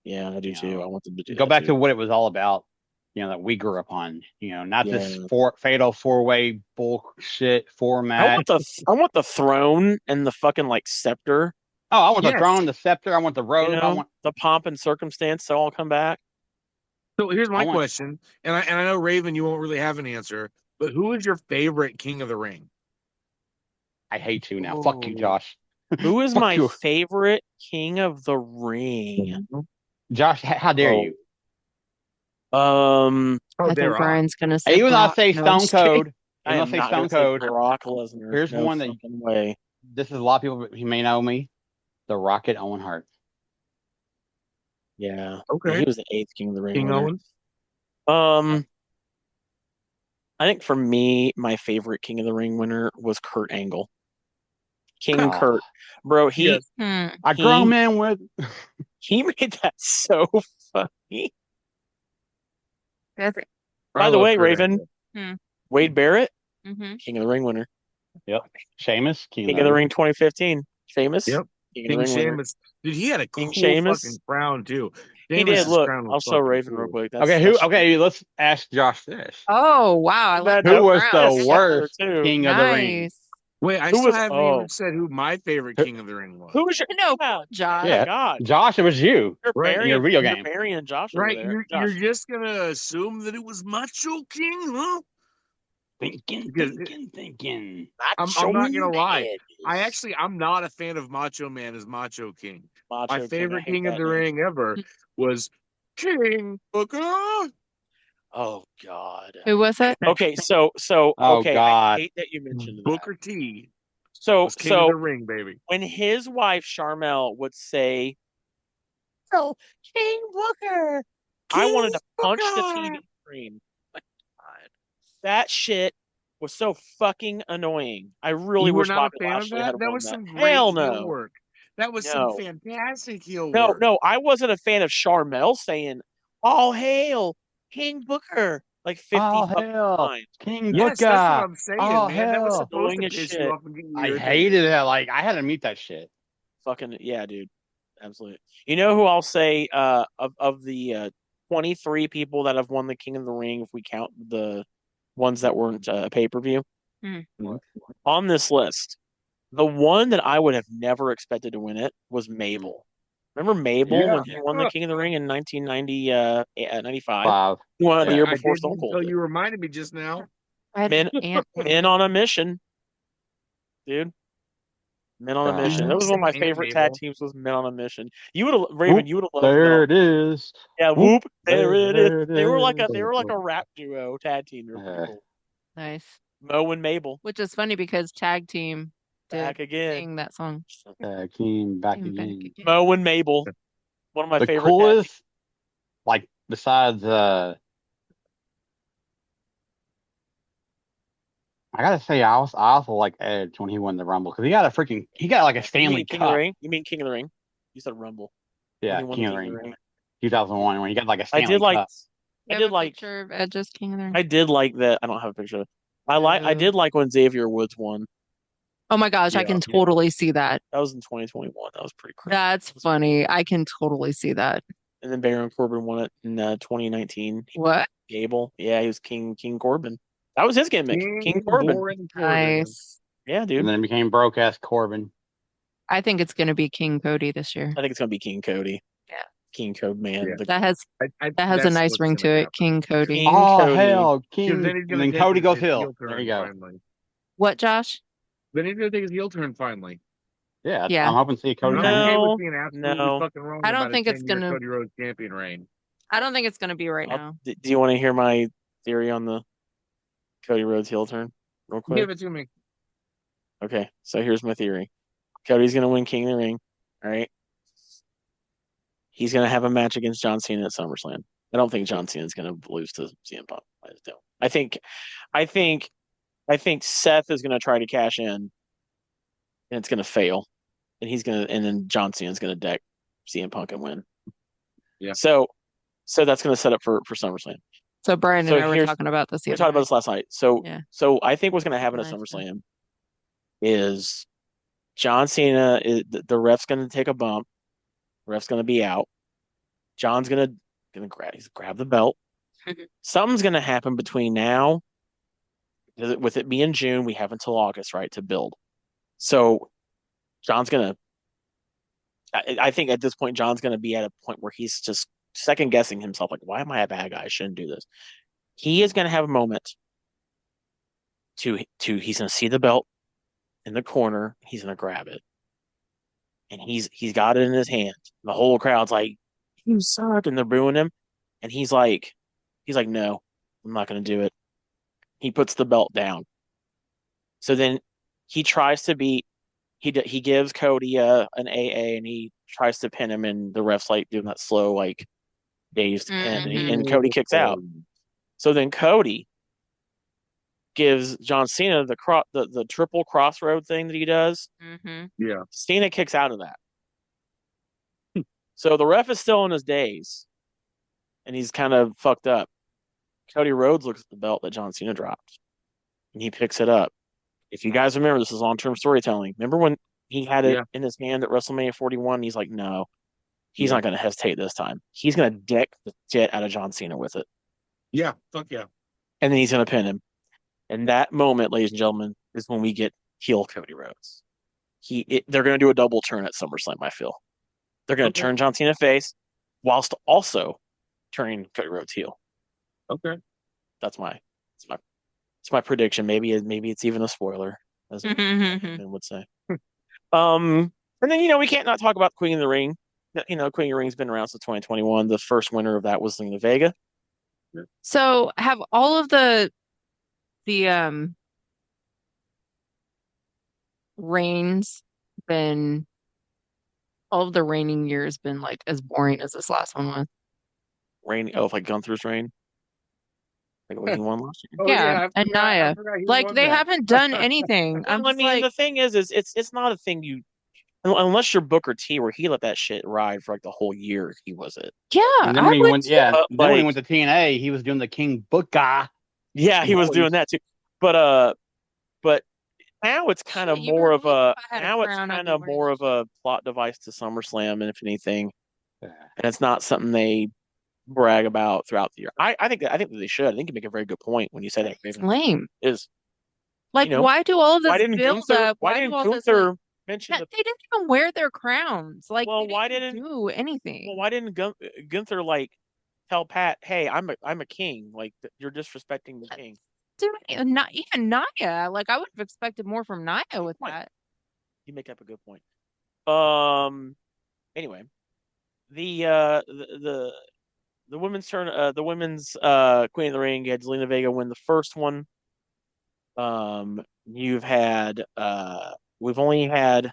Yeah, I do You too. know, I want them to do go that back too. to what it was all about. That we grew up on. Not this Yeah. fatal four-way bullshit I format. want the throne and the fucking like scepter, Oh, I want the Yes. throne, the scepter. I want the robe. I want. the pomp and circumstance to all come back. So here's my I want. question, and I know Raven, you won't really have an answer, but who is your favorite King of the Ring? I hate you now. Fuck you, Oh. Josh. Who is Fuck my you, favorite King of the Ring? Josh. How dare Oh. you? Oh, I think they're Brian's gonna say Even though I Brock. say No, I'm Stone just kidding. Cold. I Even though I am say not going Stone to say Cold. Brock Lesnar. Here's No one that fucking way. this is a lot of people. He may know me. The Rocket Owen Hart. Yeah. Okay. He was the eighth King of the Ring King winner. Owen. I think for me, my favorite King of the Ring winner was Kurt Angle. King Oh. Kurt. Bro, Yes. A grown man with. he made that so funny. That's By the way, Raven, Wade Barrett, mm-hmm. King of the Ring winner. Yep. Sheamus, King of the Ring 2015. Sheamus. Yep. King of King the Ring winner. Sheamus. Dude, he had a King cool Sheamus. fucking crown too. He did. Sheamus's Look, crown was I'll show fucking Raven cool. real quick. Okay, let's ask Josh this. Oh wow, I like Who was crown. the worst King of the Ring? Nice. Wait, I still haven't even said who my favorite King of the Ring was. Who was your No, yeah, Josh. Yeah, God. Josh, it was you. You're Right, burying, in your video you're game. burying Josh over Right, there. you're just gonna assume that it was Macho King, huh? Thinking. I'm not gonna lie. I'm not a fan of Macho Man as Macho King. Macho My favorite King of the name. Ring ever was King Booker. Oh God. Who was it? Okay, so Oh, okay, God. I hate that you mentioned that. Booker T. So was King of the Ring, baby. When his wife Charmel would say, "Oh, King Booker," I wanted to punch the TV screen. My God. That shit was so fucking annoying. I really You were wish not Bobby a fan of Lashley had that? That won was that. some great Hell heel no. work. That was some fantastic heel No, work. no, I wasn't a fan of Charmel saying, "All hail King Booker," like 50 All fucking hail, times. King Yes, Booker. that's what I'm saying, Oh, man. That was hell. supposed Annoying to as piss shit. you off and get you I irritated. hated that. Like, I had to meet that shit. Fucking yeah, dude. Absolutely. You know who I'll say of the 23 people that have won the King of the Ring, if we count the ones that weren't pay-per-view, on this list, the one that I would have never expected to win it was Mabel. Remember Mabel when he won the King of the Ring in 1995? He won it the year before Stone Cold. Until you reminded me just now. Men on a mission, dude. Men on a mission. That was one of my favorite tag teams. Was Men on a Mission. You would have Raven. You would have loved. There it is. Yeah, whoop. There it is. There it They were like is. a rap duo tag team. They were pretty cool. Nice. Mo and Mabel which is funny because Tag Team did back again. sing that song. Came back Came back again. again. Mo and Mabel, one of my The favorite tag teams. coolest, like besides, I gotta say, I also like Edge when he won the Rumble because he got like a You Stanley mean King of the Cup. Ring? You mean King of the Ring? You said Rumble when Yeah, he won the King of the King of the Ring, Ring. 2001, when he got like a I did Stanley like. Cup. I You have did a like. picture of Edge's King of the Ring? I did like that. I don't have a picture of it. I Ooh. did like when Xavier Woods won. Oh my gosh, I Yeah. can totally see that. That was in 2021. That was pretty crazy. That's funny. I can totally see that. And then Baron Corbin won it in 2019. What? Gable. Yeah, he was King Corbin. That was his gimmick. King King Corbin. Boring Corbin. Nice. Yeah, And dude. then it became broke ass Corbin. I think it's going to be King Cody this year. I think it's gonna be King Cody. Yeah. King Code Man. Yeah. The That has that has a That's nice what's ring gonna to it. happen. King Cody. King Oh Cody. hell, Because then King, he's and gonna then take Cody his goes heel heel. There you turn go. finally. What, Josh? Then he's gonna take his heel turn finally. Yeah, Yeah. I'm hoping to see Cody I'm turn okay heel. No, with being absolutely no. fucking wrong I don't about a think it's 10-year gonna Cody Rhodes champion reign. I don't think it's gonna be right now. Do you want to hear my theory on the Cody Rhodes heel turn, real quick? Give it to me. Okay, so here's my theory. Cody's gonna win King of the Ring. All right. He's gonna have a match against John Cena at SummerSlam. I don't think John Cena's gonna lose to CM Punk. I just don't. I think, I think Seth is gonna try to cash in, and it's gonna fail, and then John Cena's gonna deck CM Punk and win. Yeah. So, that's gonna set up for SummerSlam. So Brian So and I were here's talking about this the we other talked about night. this last night. So, Yeah. I think what's gonna happen at Nice. SummerSlam is John Cena. The ref's gonna take a bump. The ref's gonna be out. John's gonna grab the belt. Something's gonna happen between now, with it being June. We have until August, right, to build. So John's gonna. I think at this point, John's gonna be at a point where he's just second guessing himself, like, why am I a bad guy? I shouldn't do this. He is gonna have a moment to he's gonna see the belt in the corner. He's gonna grab it, and he's got it in his hand. The whole crowd's like, "You suck," and they're booing him, and he's like, "No, I'm not gonna do it." He puts the belt down. So then he tries to beat. He gives Cody an AA, and he tries to pin him, and the ref's like doing that slow, like, dazed pin, and Cody kicks out. So then Cody gives John Cena the triple crossroad thing that he does. Mm-hmm. Yeah. Cena kicks out of that. So the ref is still in his daze, and he's kind of fucked up. Cody Rhodes looks at the belt that John Cena dropped, and he picks it up. If you guys remember, this is long-term storytelling. Remember when he had it Yeah. in his hand at WrestleMania 41? He's like, no, he's Yeah. not going to hesitate this time. He's going to dick the shit out of John Cena with it, Yeah. Fuck yeah. and then he's going to pin him. And that moment, ladies and gentlemen, is when we get heel Cody Rhodes. They're going to do a double turn at SummerSlam. I feel they're going to Okay. turn John Cena face, whilst also turning Cody Rhodes heel. Okay. That's my prediction. Maybe it's even a spoiler, as Mm-hmm. would say. And then we can't not talk about Queen of the Ring. Queen of the Ring's been around since 2021. The first winner of that was Lena Vega. So have all of the reigns been all of the reigning years been like as boring as this last one was? Like Gunther's reign, like when he won last year. Oh Yeah, yeah, and I Nia. forgot he Like won they that. haven't done anything. I'm Well, I just mean, like, the thing is it's not a thing unless you're Booker T, where he let that shit ride for like the whole year. He was it. yeah, And then I when he would went, too. yeah, then when he Like, went to TNA, he was doing the King Booker yeah, he was doing voice. that too. But now it's kind Shit, of you better more of believe if a I had a now it's crown, I'd kind be of wearing more that of shit. a plot device to SummerSlam, and if anything, Yeah. and it's not something they brag about throughout the year. I think that they should. I think you make a very good point when you say that, It's Raven. lame. Is Like, why do all of why this didn't build Gunther up? why Why do didn't all this like Gunther mention the they didn't even wear their crowns. Like well they why didn't didn't do anything. why didn't Gunther like tell Pat, hey, I'm a king, like you're disrespecting the king. Do not even Naya. Like I would have expected more from Naya with Point. that. You make up a good point. Anyway, the women's turn, the women's Queen of the Ring, had Zelina Vega win the first one. You've had we've only had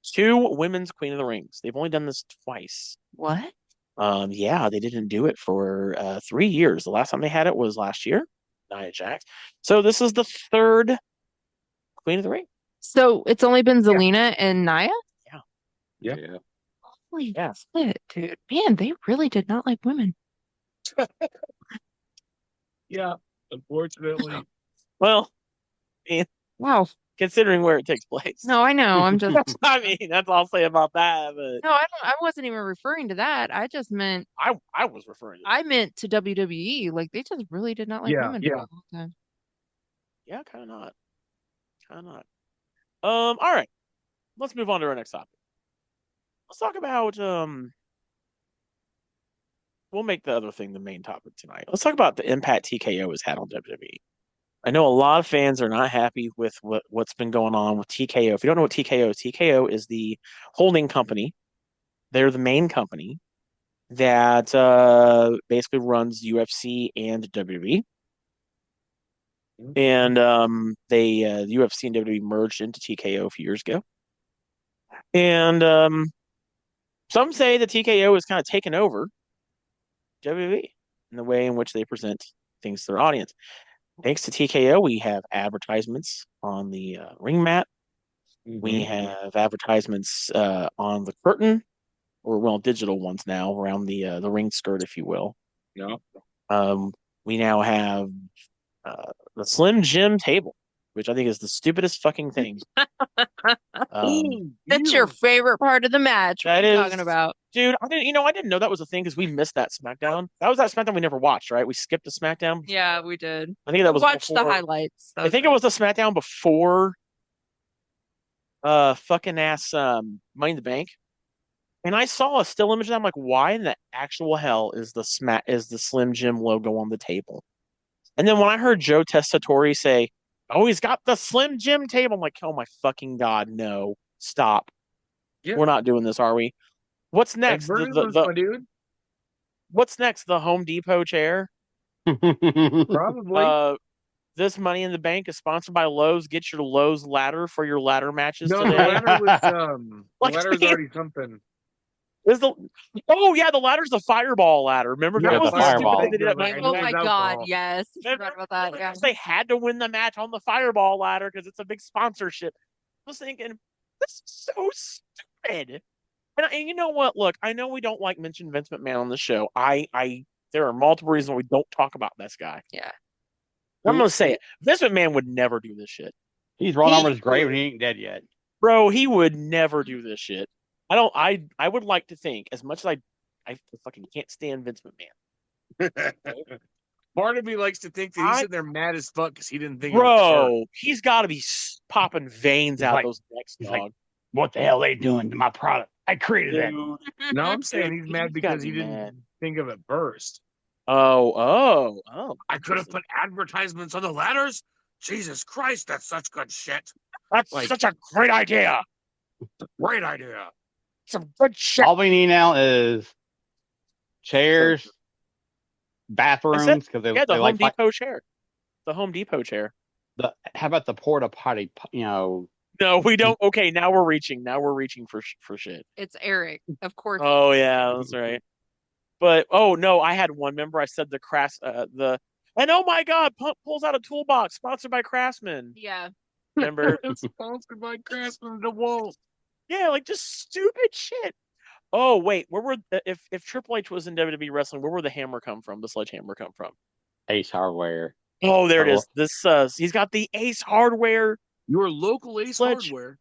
two women's Queen of the Rings. They've only done this twice. What? Yeah, they didn't do it for 3 years. The last time they had it was last year, Nia Jax. So this is the third Queen of the Ring. So it's only been Yeah. Zelina and Naya? Yeah. Yeah. Holy Yeah. shit, dude. Man, they really did not like women. Yeah. Unfortunately. Well, I mean, Wow. considering where it takes place. No, I know. I'm just I mean, that's all I'll say about that. But no, I wasn't even referring to that. I just meant I was referring to I meant to WWE. Like they just really did not like Yeah, women yeah. for a long time. yeah, kind of not, kind of not. All right, let's move on to our next topic. Let's talk about we'll make the other thing the main topic tonight. Let's talk about the impact TKO has had on WWE. I know a lot of fans are not happy with what's been going on with TKO. If you don't know what TKO is, TKO is the holding company. They're the main company that basically runs UFC and WWE. And they UFC and WWE merged into TKO a few years ago. And some say that TKO has kind of taken over WWE in the way in which they present things to their audience. Thanks to TKO, we have advertisements on the ring mat. We have advertisements on the curtain, or well, digital ones now around the ring skirt, if you will. Yeah. We now have the Slim Jim table, which I think is the stupidest fucking thing. That's your favorite part of the match. What That are you is, talking about? dude. I didn't know that was a thing because we missed that SmackDown. That was that SmackDown we never watched, right? We skipped the SmackDown. Yeah, we did. I think that was Watch the before. highlights. I think it was the SmackDown before fucking ass Money in the Bank. And I saw a still image and I'm like, why in the actual hell is the Slim Jim logo on the table? And then when I heard Joe Testatori say, "Oh, he's got the Slim Jim table," I'm like, "Oh my fucking God, no. Stop. Yeah. We're not doing this, are we?" What's next? Advertisements, my dude. What's next? The Home Depot chair. Probably. This Money in the Bank is sponsored by Lowe's. Get your Lowe's ladder for your ladder matches No, the today. ladder was Like, the ladder's already something. Is the Oh yeah, the ladder's the fireball ladder. Remember Yeah, that was the the stupid fireball. thing they did at I Money in knew the Oh it my Bank. was God, alcohol. yes. I Remember, forgot about that. Yeah. they had to win the match on the fireball ladder because it's a big sponsorship. I was thinking, this is so stupid. And you know what? Look, I know we don't like mention Vince McMahon on the show. There are multiple reasons why we don't talk about this guy. Yeah. I'm gonna say it. Vince McMahon would never do this shit. He's rolling over He his grave would, and he ain't dead yet. bro. He would never do this shit. I don't. I would like to think, as much as I fucking can't stand Vince McMahon. Part of me likes to think that he's I, sitting there mad as fuck because he didn't think it was first. bro, he's got to be popping veins He's out like- those necks, he's dog. like, what the hell are they doing to my product? I created that. Dude. No, I'm saying Dude, he's mad he's gotta because he be didn't mad. think of it first. Oh. I could have put advertisements on the ladders. Jesus Christ, that's such good shit. That's Like- such a great idea. Great idea. Some good shit. All we need now is chairs, bathrooms, because they Yeah, the Home like Depot chair. The Home Depot chair. how about the porta potty? No, we don't. Okay, now we're reaching. Now we're reaching for shit. It's Eric, of course. Oh yeah, that's right. But oh no, I had one. Remember, I said and oh my God, Punk pulls out a toolbox sponsored by Craftsman. Yeah. Remember? It's sponsored by Craftsman DeWalt. Yeah, like just stupid shit. Oh wait, where were if Triple H was in WWE wrestling, where would the hammer come from? The sledgehammer come from? Ace Hardware. Oh, there it Oh. is. This he's got the Ace Hardware. Your local Ace Sledge. Hardware.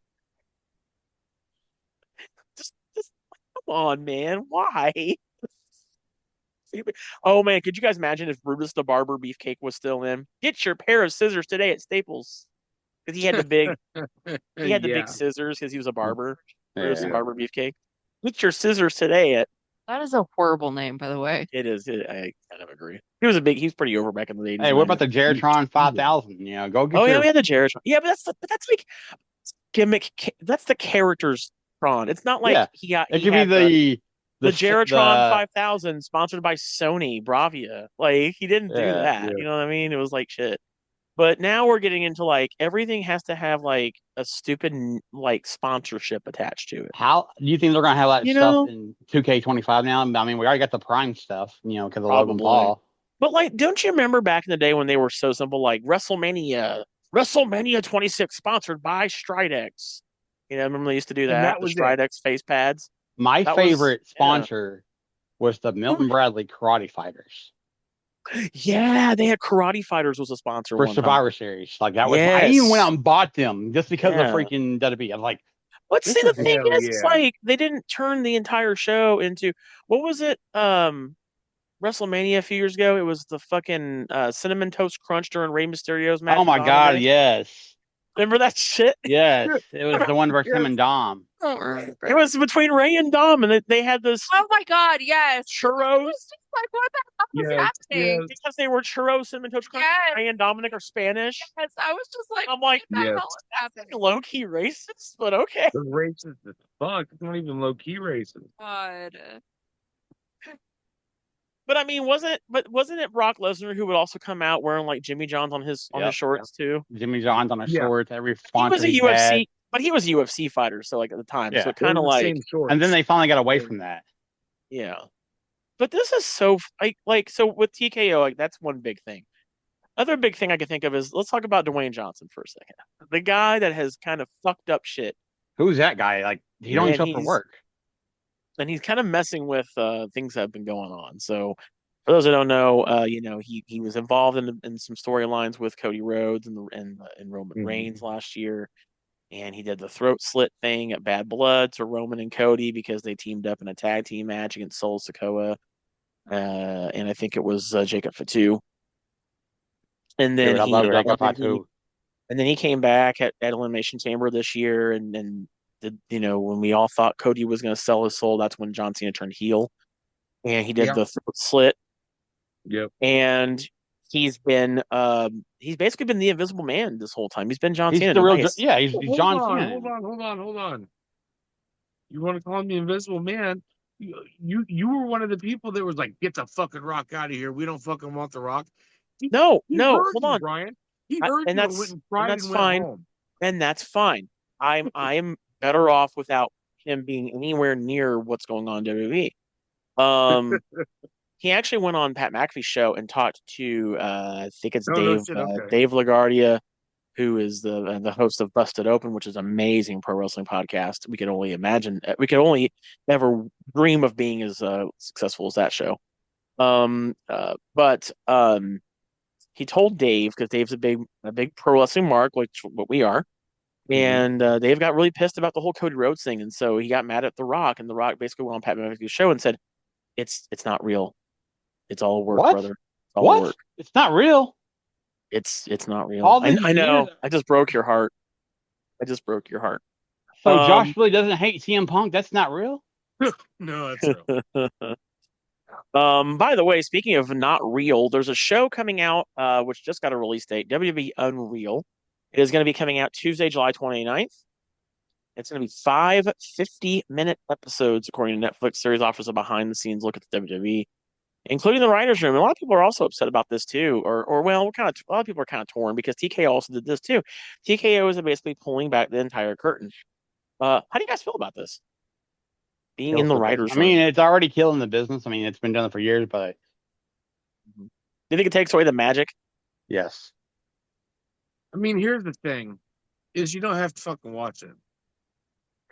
Just come on, man. Why? Oh man, could you guys imagine if Brutus the Barber Beefcake was still in? Get your pair of scissors today at Staples. Because he had the big big scissors because he was a barber. Brutus the Yeah. Barber Beefcake. Get your scissors today at That is a horrible name, by the way. it is. I kind of agree. He was pretty over back in the 80s. Hey, what about the Geritron 5000? Go get Oh yeah, your we had the Jared. Yeah, but that's like gimmick. That's the character's Tron. It's not like Yeah. he got. It He could be had the the Geritron 5000 sponsored by Sony Bravia. Like he didn't do Yeah, that. yeah. You know what I mean? It was like shit. But now we're getting into like everything has to have like a stupid like sponsorship attached to it. How do you think they're gonna have that You stuff know, in 2K25 now? I mean, we already got the Prime stuff, because of Logan probably. Paul. But like, don't you remember back in the day when they were so simple, like WrestleMania 26 sponsored by Stridex? Remember they used to do And that, that the was it. Stridex face pads. My That was favorite sponsor was the Milton Bradley Karate Fighters yeah, they had Karate Fighters was a sponsor for one time. Survivor Series. Like that was I even went Yes. out and bought them just because of Yeah. freaking WWE. I was like, But see, this the is thing Hell is, it's yeah. like they didn't turn the entire show into what was it? WrestleMania a few years ago. It was the fucking cinnamon toast crunch during Rey Mysterio's oh match with my God, Dominic. yes. Remember that shit? Yes. It was the one versus him Yes. and Dom. It was between Ray and Dom, and they had this Oh my God, yes. I churros was just like, what the hell is Yes. happening? Yes. because they were churros cinnamon toast crunch. Yes. Ray and Dominic are Spanish. Yes, I was just like, I'm like, what the Yes. hell is happening? low key racist, but okay. They're racist as fuck. It's not even low key racist. God. But I mean, wasn't it Brock Lesnar who would also come out wearing like Jimmy John's on his Yep. shorts too? Jimmy John's on his Yeah. shorts, every He was sponsor a he's had. UFC, but he was a UFC fighter, so like at the time, so Yeah. it kind of They're the like same shorts. And then they finally got away from that. yeah. But this is so like so with TKO, like that's one big thing. Other big thing I can think of is let's talk about Dwayne Johnson for a second. The guy that has kind of fucked up shit, Who's that guy? Like he don't even and show up for work. he's kind of messing with things that have been going on. So for those that don't know, he was involved in some storylines with Cody Rhodes and Roman Reigns last year, and he did the throat slit thing at Bad Blood to Roman and Cody because they teamed up in a tag team match against Sol Sikoa, and I think it was Jacob Fatu. And then Dude, I love he Jacob Fatu. and then he came back at Elimination Chamber this year, and did, when we all thought Cody was going to sell his soul, that's when John Cena turned heel, and he did the throat slit, Yep. and he's basically been the Invisible Man this whole time. He's been John He's Cena the real, twice. yeah. He's John Cena. Hold on. You want to call me Invisible Man? You were one of the people that was like, get the fucking Rock out of here. We don't fucking want the Rock. No, He no, heard hold you, on, Brian. He heard and you and went and cried that's and went fine, home. and that's fine. I'm better off without him being anywhere near what's going on in WWE. He actually went on Pat McAfee's show and talked to I think it's No shit. Okay. Dave LaGuardia, who is the host of Busted Open, which is an amazing pro wrestling podcast. We could only imagine, we could only ever dream of being as successful as that show. But he told Dave, because Dave's a big pro wrestling mark, like what we are, and Dave got really pissed about the whole Cody Rhodes thing, and so he got mad at The Rock, and The Rock basically went on Pat McAfee's show and said, "It's not real. It's all work, What? brother. It's all What? work. It's not real. It's not real. All I these know. years. I just broke your heart. I just broke your heart." So Josh really doesn't hate CM Punk. That's not real. No, that's real. By the way, speaking of not real, there's a show coming out which just got a release date, WWE Unreal. It is going to be coming out Tuesday, July 29th. It's going to be 5 50-minute episodes, according to Netflix. Series offers a behind the scenes look at the WWE, including the writers' room. And a lot of people are also upset about this too, or well, a lot of people are kind of torn because TKO also did this too. TKO is basically pulling back the entire curtain. How do you guys feel about this? Being in the writers' I room. mean, it's already killing the business. I mean, it's been done for years, but Do you think it takes away the magic? yes. I mean, here's the thing: is you don't have to fucking watch it.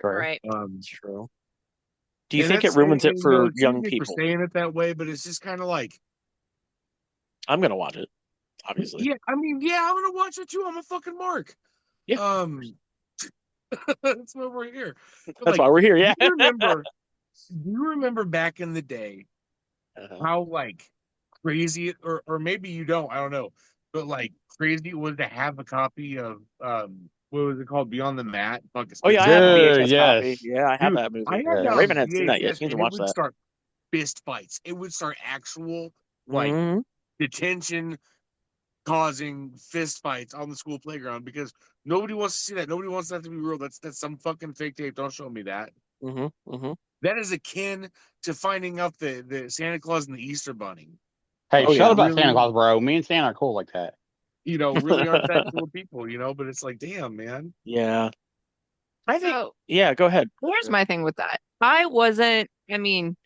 Correct. Right. That's true. Do you And think it that's ruins it and, for it's young easy people? for saying it that way, but it's just kind of like, I'm gonna watch it, obviously. yeah. I mean, yeah, I'm gonna watch it too. I'm a fucking mark. Yeah. That's why we're here. But, That's why we're here. Yeah. Do you remember back in the day how like crazy, or maybe you don't, I don't know, but like crazy it was to have a copy of what was it called, Beyond the Mat? Fuck, Oh yeah, I have a Dude, VHS copy. yes. Yeah, I have dude, that movie. I had Yeah, that Yes. Raven on hasn't seen that yet. VHS, She needs to and it watch would that. start fist fights. It would start actual like Mhm. detention causing fist fights on the school playground because nobody wants to see that. Nobody wants that to be real. That's some fucking fake tape. Don't show me that. Mhm. Mhm. That is akin to finding out the Santa Claus and the Easter Bunny. Hey, Oh shut yeah. about Santa Really? Claus, bro. Me and Santa are cool like that. really aren't that cool people, but it's like, damn, man. Yeah. I think, So yeah, go ahead. here's my thing with that. I mean,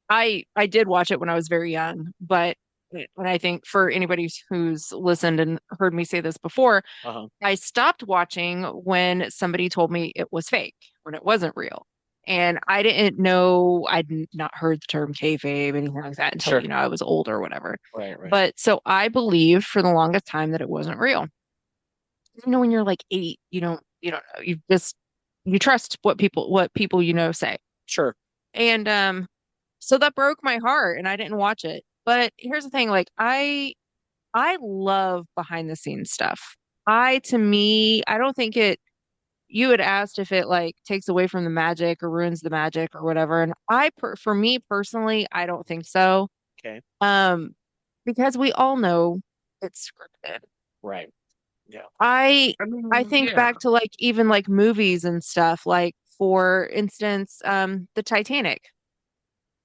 I did watch it when I was very young, but and I think for anybody who's listened and heard me say this before, Uh-huh. I stopped watching when somebody told me it was fake, when it wasn't real. And I didn't know, I'd not heard the term kayfabe, anything like that until, Sure. I was older or whatever. Right, right. But so I believed for the longest time that it wasn't real. When you're like 8, you don't know. You trust what people say. Sure. And so that broke my heart and I didn't watch it. But here's the thing, like I love behind the scenes stuff. To me, I don't think you had asked if it like takes away from the magic or ruins the magic or whatever. And for me personally, I don't think so. Okay. Um, because we all know it's scripted. Right. Yeah. I I I mean, think yeah, back to like even like movies and stuff, like for instance, the Titanic.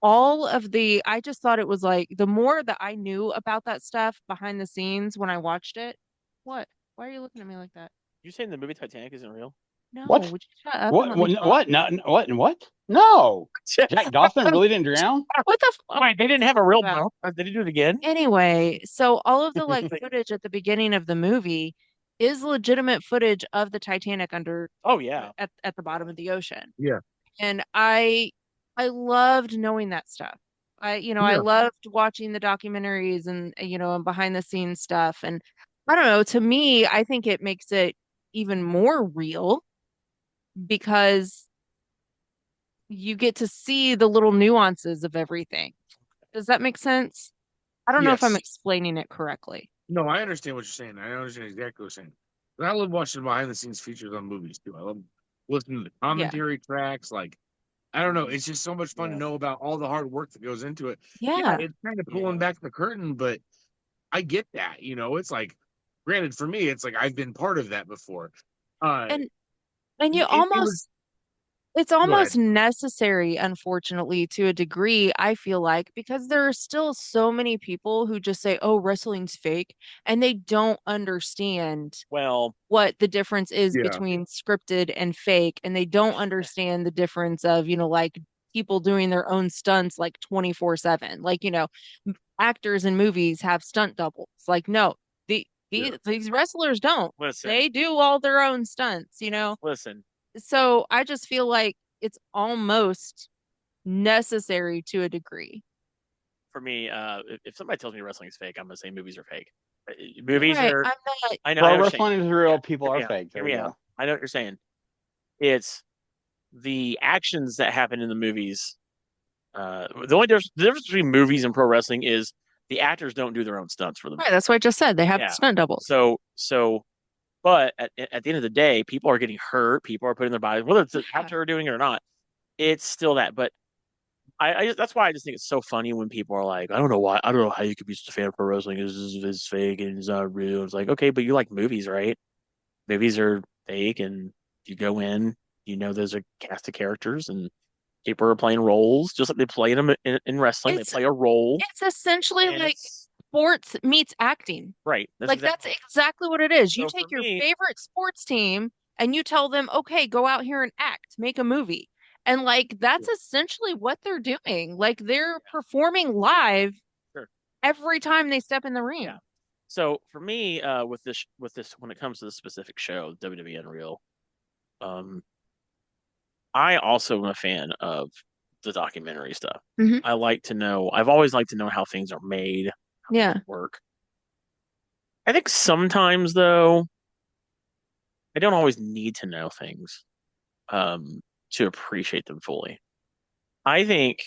I just thought it was like the more that I knew about that stuff behind the scenes when I watched it. What? Why are you looking at me like that? You saying the movie Titanic isn't real? No, What? would you shut up and What? let me What? talk? What? No, what? And what? No. Jack Dawson really didn't drown? What the Wait, they didn't have a real about? boat? Did he do it again? Anyway, so all of the like footage at the beginning of the movie is legitimate footage of the Titanic under Oh yeah. at the bottom of the ocean. yeah, And I loved knowing that stuff. I yeah, loved watching the documentaries and and behind the scenes stuff. And I don't know, to me, I think it makes it even more real because you get to see the little nuances of everything. Does that make sense? I don't know if I'm yes. explaining it correctly. No, I understand what you're saying. I understand exactly what you're saying. But I love watching behind the scenes features on movies too. I love listening to the Yeah. commentary tracks. Like, I don't know, it's just so much fun to Yeah. know about all the hard work that goes into it. Yeah, Yeah. it's kind of Yeah. pulling back the curtain, but I get that. It's like, granted, for me, it's like I've been part of that before. Uh, And and you it was. almost it's Go ahead. almost necessary, unfortunately, to a degree, I feel like, because there are still so many people who just say, oh, wrestling's fake, and they don't understand Well, what the difference is Yeah, between scripted and fake, and they don't understand the difference of, like people doing their own stunts like 24/7. Like, actors in movies have stunt doubles. Like, no, yeah, these wrestlers don't. listen, They do all their own stunts. listen. So I just feel like it's almost necessary to a degree. For me, if somebody tells me wrestling is fake, I'm gonna say movies are fake. Movies Right. are. I'm not. I Pro know what you're saying. wrestling is Yeah, real. People hear are me out. fake. Hear There you me out. go. I know what you're saying. It's the actions that happen in the movies. The difference between movies and pro wrestling is the actors don't do their own stunts for the movie. Right. That's what I just said. They have Yeah. stunt doubles. But at the end of the day, people are getting hurt. People are putting their bodies, whether it's the Yeah. actor doing it or not. It's still that. But that's why I just think it's so funny when people are like, I don't know how you could be such a fan of pro wrestling. It's fake and it's not real. It's like, okay, but you like movies, right? Movies are fake, and you go in, there's a cast of characters, and people are playing roles, just like they play them in wrestling. They It's play a role, it's essentially and like it's sports meets acting. right. That's Like exactly that's right. exactly what it is. You So for take your me, favorite sports team and you tell them, okay, go out here and act, make a movie. And like that's essentially what they're doing. Like they're yeah, performing live sure, every time they step in the yeah. ring. So for me, with this, when it comes to the specific show, WWE Unreal, um, I also am a fan of the documentary stuff. Hmm. I've always liked to know how things are made, how Yeah. things work. I think sometimes though, I don't always need to know things um to appreciate them fully. I think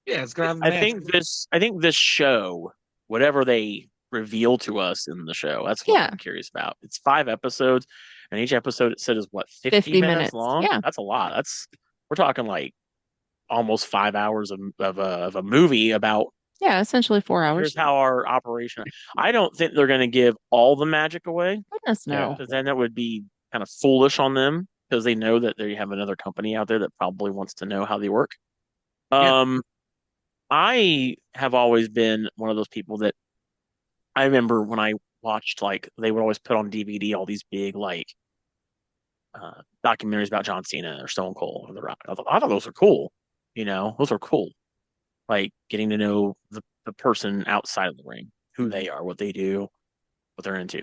yeah. It's gonna have the I magic. think this show, whatever they reveal to us in the show, that's what Yeah. I'm curious about. It's 5 episodes, and each episode it said is what, 50 50 minutes minutes. long? Yeah. That's a lot. We're talking like almost 5 hours of a movie about Yeah. Essentially 4 hours. here's how our operation. I don't think they're going to give all the magic away, Goodness Yeah. no. because then that would be kind of foolish on them, because they know that they have another company out there that probably wants to know how they work. Yeah, Um, I have always been one of those people that I remember when I watched like they would always put on DVD all these big like documentaries about John Cena or Stone Cold or The Rock. I thought those were cool. Those are cool. Like getting to know the person outside of the ring, who they are, what they do, what they're into.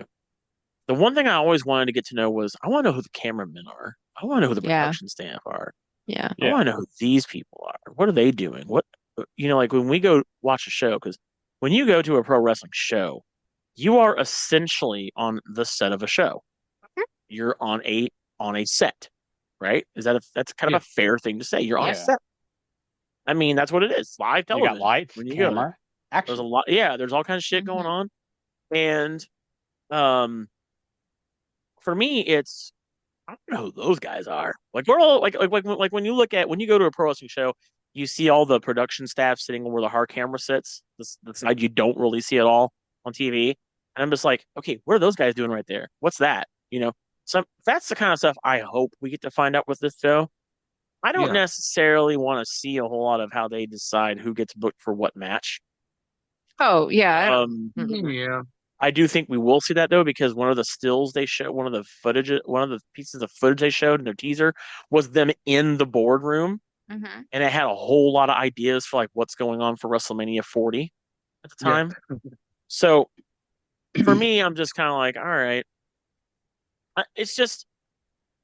The one thing I always wanted to get to know was I want to know who the cameramen are. I want to know who the Yeah. production staff are. Yeah. I want to know who these people are. What are they doing? Like when we go watch a show, because when you go to a pro wrestling show, you are essentially on the set of a show. You're on a set, right? That's kind of Yeah. a fair thing to say. You're on a Yeah. set. I mean, that's what it is. Live You got television. lights, When you go there, camera, there's a action. lot. Yeah, there's all kinds of shit going on, and um, for me, it's I don't know who those guys are. Like we're all like when you go to a pro wrestling show, you see all the production staff sitting where the hard camera sits, the side you don't really see at all on TV. And I'm just like, okay, what are those guys doing right there? What's that? So that's the kind of stuff I hope we get to find out with this show. I don't Yeah. necessarily want to see a whole lot of how they decide who gets booked for what match. Oh, yeah. Yeah. I do think we will see that though, because one of the stills they show, one of the pieces of footage they showed in their teaser was them in the boardroom, Mm-hmm. and it had a whole lot of ideas for like what's going on for WrestleMania 40 at the Yeah. time. So for me, I'm just kind of like, all right, it's just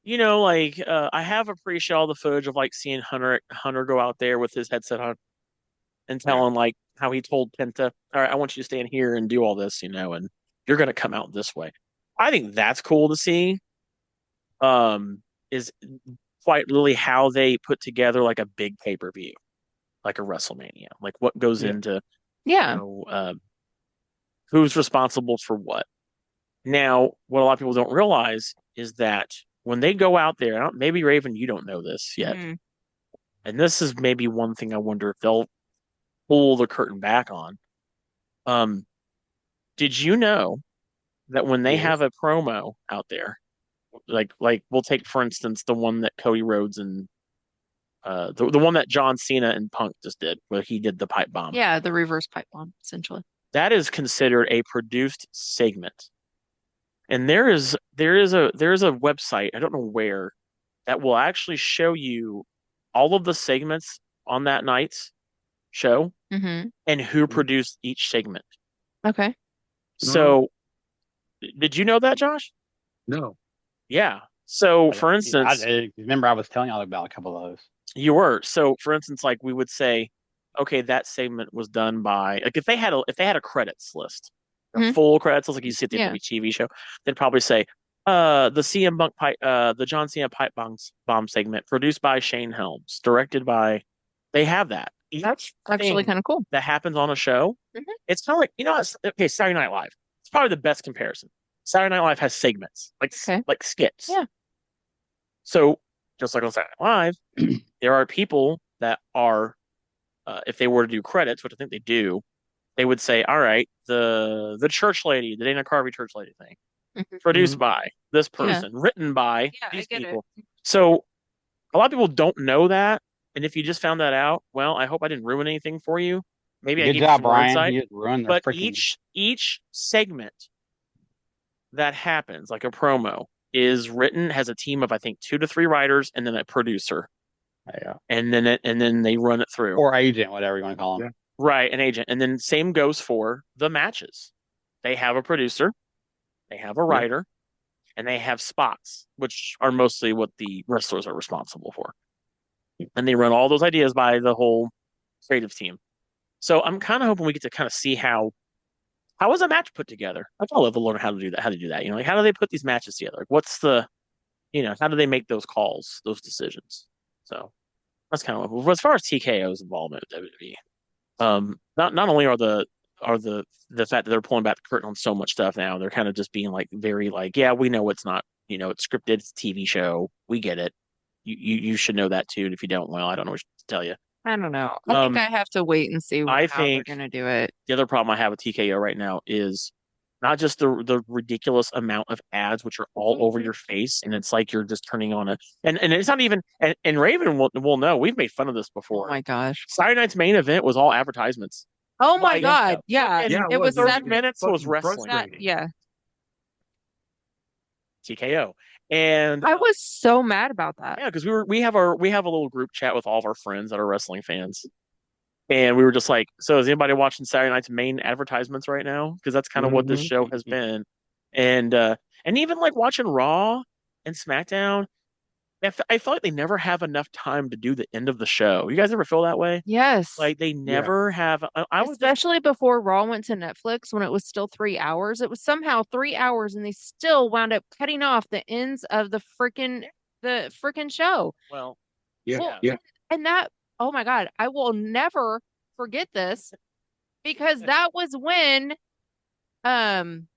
like I have appreciated all the footage of like seeing Hunter go out there with his headset on and tell him like how he told Penta, all right, I want you to stand here and do all this, and you're gonna come out this way. I think that's cool to see. Is quite literally how they put together like a big pay-per-view, like a WrestleMania, like what goes Yeah. into, Yeah. who's responsible for what. Now, what a lot of people don't realize is that when they go out there, maybe Raven, you don't know this yet, Mhm. and this is maybe one thing I wonder if they'll pull the curtain back on. Um, did you know that when they Yes. have a promo out there, like we'll take for instance the one that Cody Rhodes and the one that John Cena and Punk just did, where he did the pipe bomb. Yeah, the reverse pipe bomb, essentially. That is considered a produced segment, and there is a website, I don't know where, that will actually show you all of the segments on that night's show Mm-hmm. and who produced each segment. Okay. No. So, did you know that, Josh? No. Yeah. So, Like, for yeah, instance, remember I was telling y'all about a couple of those. you were. So, for instance, like we would say, okay, that segment was done by like if they had a credits list, a Mhm. full credits list, like you see at the Yeah. WWE TV show, they'd probably say, the John Cena pipe bomb segment produced by Shane Helms, directed by. They have that. That's Each actually thing kind of cool. that happens on a show, Mhm. it's kind of like okay, Saturday Night Live. It's probably the best comparison. Saturday Night Live has segments Okay. like skits. Yeah. So just like on Saturday Night Live, there are people that are, if they were to do credits, which I think they do, they would say, all right, the church lady, the Dana Carvey church lady thing, Mhm. produced Mhm. by this Yeah. person, written by Yeah, I these get it. people. So a lot of people don't know that. And if you just found that out, well, I hope I didn't ruin anything for you. Maybe I Good gave you job, some more Brian. insight. You just ruined their But freaking. each segment that happens, like a promo, is written, has a team of I think 2 to 3 writers and then a producer, Yeah. and then they run it through. Or agent, whatever you want to call them. Yeah. Right, an agent. And then same goes for the matches. They have a producer, they have a writer, and they have spots, which are mostly what the wrestlers are responsible for. And they run all those ideas by the whole creative team. So I'm kind of hoping we get to kind of see how is a match put together. I'd love to learn how to do that. How to do that? Like how do they put these matches together? Like what's how do they make those calls, those decisions? So that's kind of as far as TKO's involvement with WWE. Not only are the fact that they're pulling back the curtain on so much stuff now, they're kind of just being like very like, yeah, we know it's not, it's scripted, it's a TV show, we get it. You should know that too. And if you don't, well, I don't know what to tell you. I don't know. I think I have to wait and see I how they're think going to do it. the other problem I have with TKO right now is not just the ridiculous amount of ads which are all over your face, and it's like you're just turning on and it's not even and Raven will know we've made fun of this Oh before. my gosh. Saturday night's main event was all advertisements. Oh my Like, God. Yeah. fucking Yeah, It was 30 that, minutes was fucking wrestling. frustrating. yeah. TKO. And I was so mad about that. yeah, because we have a little group chat with all of our friends that are wrestling fans. And we were just like, so is anybody watching Saturday night's main advertisements right now? Because that's kind of what this show has been. And even like watching Raw and SmackDown, I feel like they never have enough time to do the end of the show. You guys ever feel that way? Yes. Like they never have. I was just, Especially before Raw went to Netflix when it was still 3 hours. It was somehow 3 hours and they still wound up cutting off the ends of the freaking show. well, Yeah, Well, yeah. and that, oh my God, I will never forget this because that was when um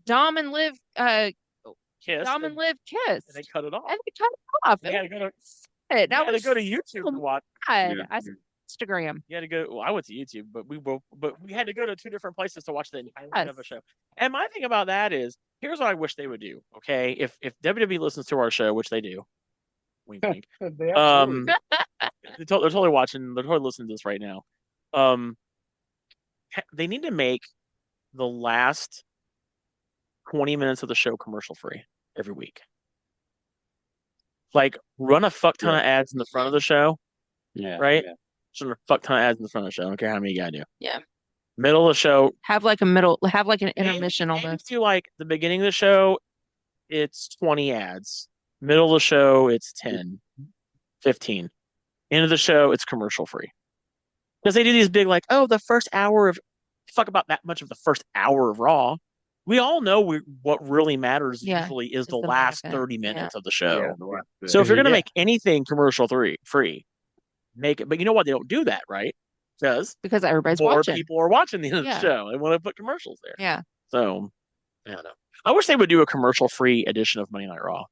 Dom and Liv kissed Dom and Liv kissed. and they cut it off. And they cut it off. They had to go to That had to was go to YouTube so to watch. bad. Yeah. I saw Instagram. You had to go. Well, I went to YouTube, but we had to go to two different places to watch the entire end of a Yes. show. And my thing about that is, here's what I wish they would do. Okay, if WWE listens to our show, which they do, wink wink. They Um, absolutely- they're totally watching. They're totally listening to this right now. Um, they need to make the last 20 minutes of the show commercial free every week. Like run a fuck ton of ads in the front of the show, Yeah. right? Yeah. Just run a fuck ton of ads in the front of the show. I don't care how many you gotta do. Yeah. Middle of the show, Have an intermission maybe almost. do like the beginning of the show, it's 20 ads. Middle of the show, it's 10, 15. End of the show, it's commercial free. Because they do these big, like, oh, the first hour of, fuck about that much of the first hour of Raw. We all know what really matters Yeah, usually is it's the the last benefit. 30 Yeah. minutes of the show. Yeah, the last bit. So if you're going to Yeah. make anything commercial free, make it. But you know what? They don't do that, right? Because Everybody's more watching. people are watching the end of Yeah. the show. They want to put commercials there. Yeah. So, I don't know. I wish they would do a commercial-free edition of Monday Night Raw.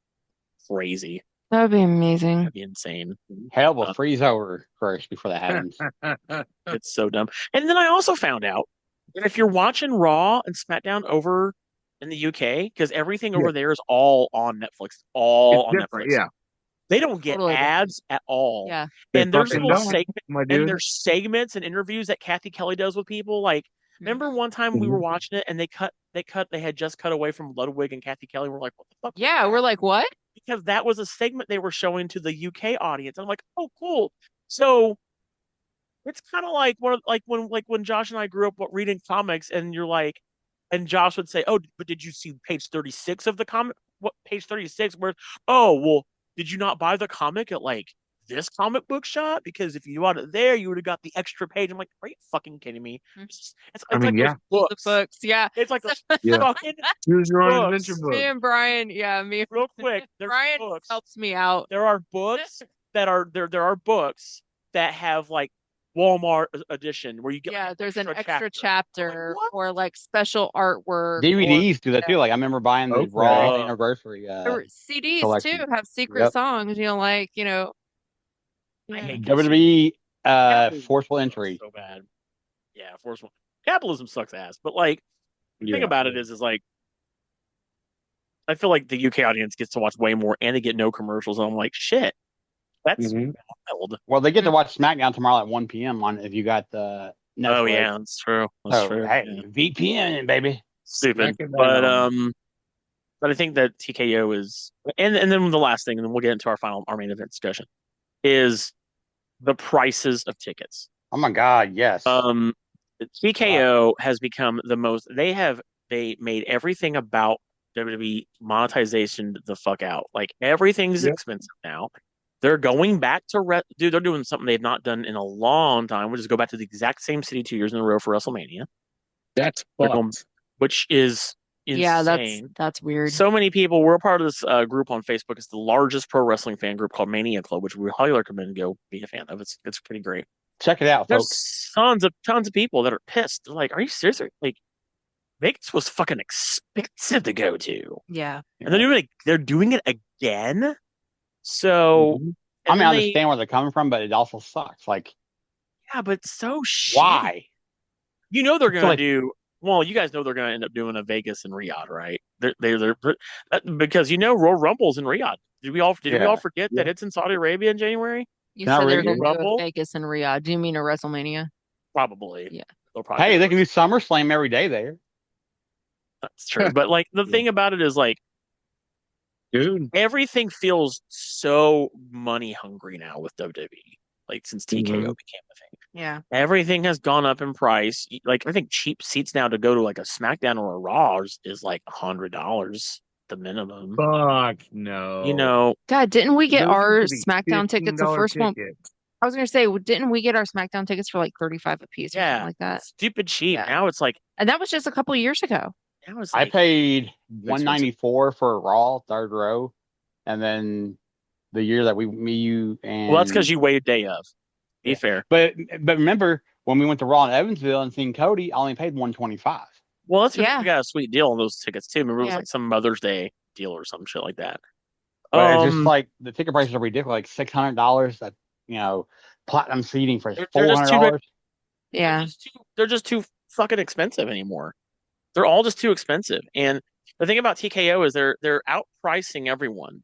Crazy. That would be amazing. That'd be insane. Hell will freeze over first before that happens. It's so dumb. And then I also found out that if you're watching Raw and SmackDown over in the UK, because everything over there is all on Netflix, all It's on different, Netflix. yeah. They don't get Totally different. ads at all. Yeah. They And there's fucking little don't, segments, my and dude. there's segments and interviews that Kathy Kelly does with people. Like, remember one time we were watching it and they had just cut away from Ludwig and Kathy Kelly. We're like, what the fuck? Yeah, we're like, what? Because that was a segment they were showing to the UK audience. I'm like, oh, cool. So it's kind of like when Josh and I grew up reading comics, and you're like, and Josh would say, "Oh, but did you see page 36 of the comic? What page 36? Where? Oh, well, did you not buy the comic at like this comic book shop? Because if you bought it there, you would have got the extra page." I'm like, "Are you fucking kidding me?" It's I mean, like yeah. those The books. books. Yeah. It's like those Yeah. fucking Choose your own books. adventure Me book. and Brian, real quick. There's Brian books. helps me out. There are books that are there are books that have like Walmart edition where you get Yeah, like, there's an extra I'm like, chapter what? or like special artwork. DVDs do that too. Like I remember buying the Okay. Raw anniversary Or CDs collection. too have secret Yep. songs, like, I yeah. hate WWE Capitalism forceful sucks entry. so bad. Yeah, forceful. Capitalism sucks ass. But like the thing about it is like I feel like the UK audience gets to watch way more and they get no commercials. And I'm like, shit, that's wild. Well, they get to watch SmackDown tomorrow at 1 p.m. on if you got the Netflix. Oh yeah, that's true. That's Oh, true. hey, Yeah. VPN, baby. Stupid. Smack it But down. but I think that TKO is and then the last thing, and then we'll get into our main event discussion, is the prices of tickets. Oh my God, yes. TKO has become the most they made everything about WWE monetization the fuck out. Like everything's Yep. expensive now. They're going back to dude, they're doing something they've not done in a long time, which is go back to the exact same city 2 years in a row for WrestleMania. That's They're going- fucked. which is insane. Yeah, that's weird. So many people. We're part of this group on Facebook. It's the largest pro wrestling fan group called Mania Club, which we highly recommend go be a fan of. It's pretty great. Check it out, folks. There's tons of people that are pissed. They're like, "Are you serious? Like, Vegas was fucking expensive to go to, Yeah. and they're doing it again." So, I mean, and I they- understand where they're coming from, but it also sucks. Like, yeah, but it's so shitty. why? You know they're It's gonna like- do. Well, you guys know they're gonna end up doing a Vegas and Riyadh, right? They're because Royal Rumble's in Riyadh. Did we all forget that it's in Saudi Arabia in January? You Not said they're really. going to do Rumble? a Vegas and Riyadh. Do you mean a WrestleMania? Probably. Yeah. they'll probably Hey, do they it. can do SummerSlam every day there. That's true. But like the thing about it is like Dude. everything feels so money hungry now with WWE. Like since TKO Mhm. became a thing. Yeah. Everything has gone up in price. Like I think cheap seats now to go to like a SmackDown or a Raw is like $100 the minimum. Fuck You no. know, God, didn't we get Those used our to be SmackDown tickets the $15 first one? tickets. I was gonna say, didn't we get our SmackDown tickets for like 35 a piece or something yeah, like that? stupid cheap. Yeah. Now it's like And that was just a couple of years ago. now it's I like paid expensive. 194 for Raw third row, and then the year that me, you, Well, that's because and you waited day of. Be yeah. fair. But remember when we went to Raw in Evansville and seen Cody, I only paid 125. Well, that's because we Yeah. got a sweet deal on those tickets too. Remember, it was Yeah. like some Mother's Day deal or some shit like that. But it's just Um, like the ticket prices are ridiculous, like $600. That platinum seating for they're just too $400. Yeah. they're just too fucking expensive anymore. They're all just too expensive. And the thing about TKO is they're outpricing everyone.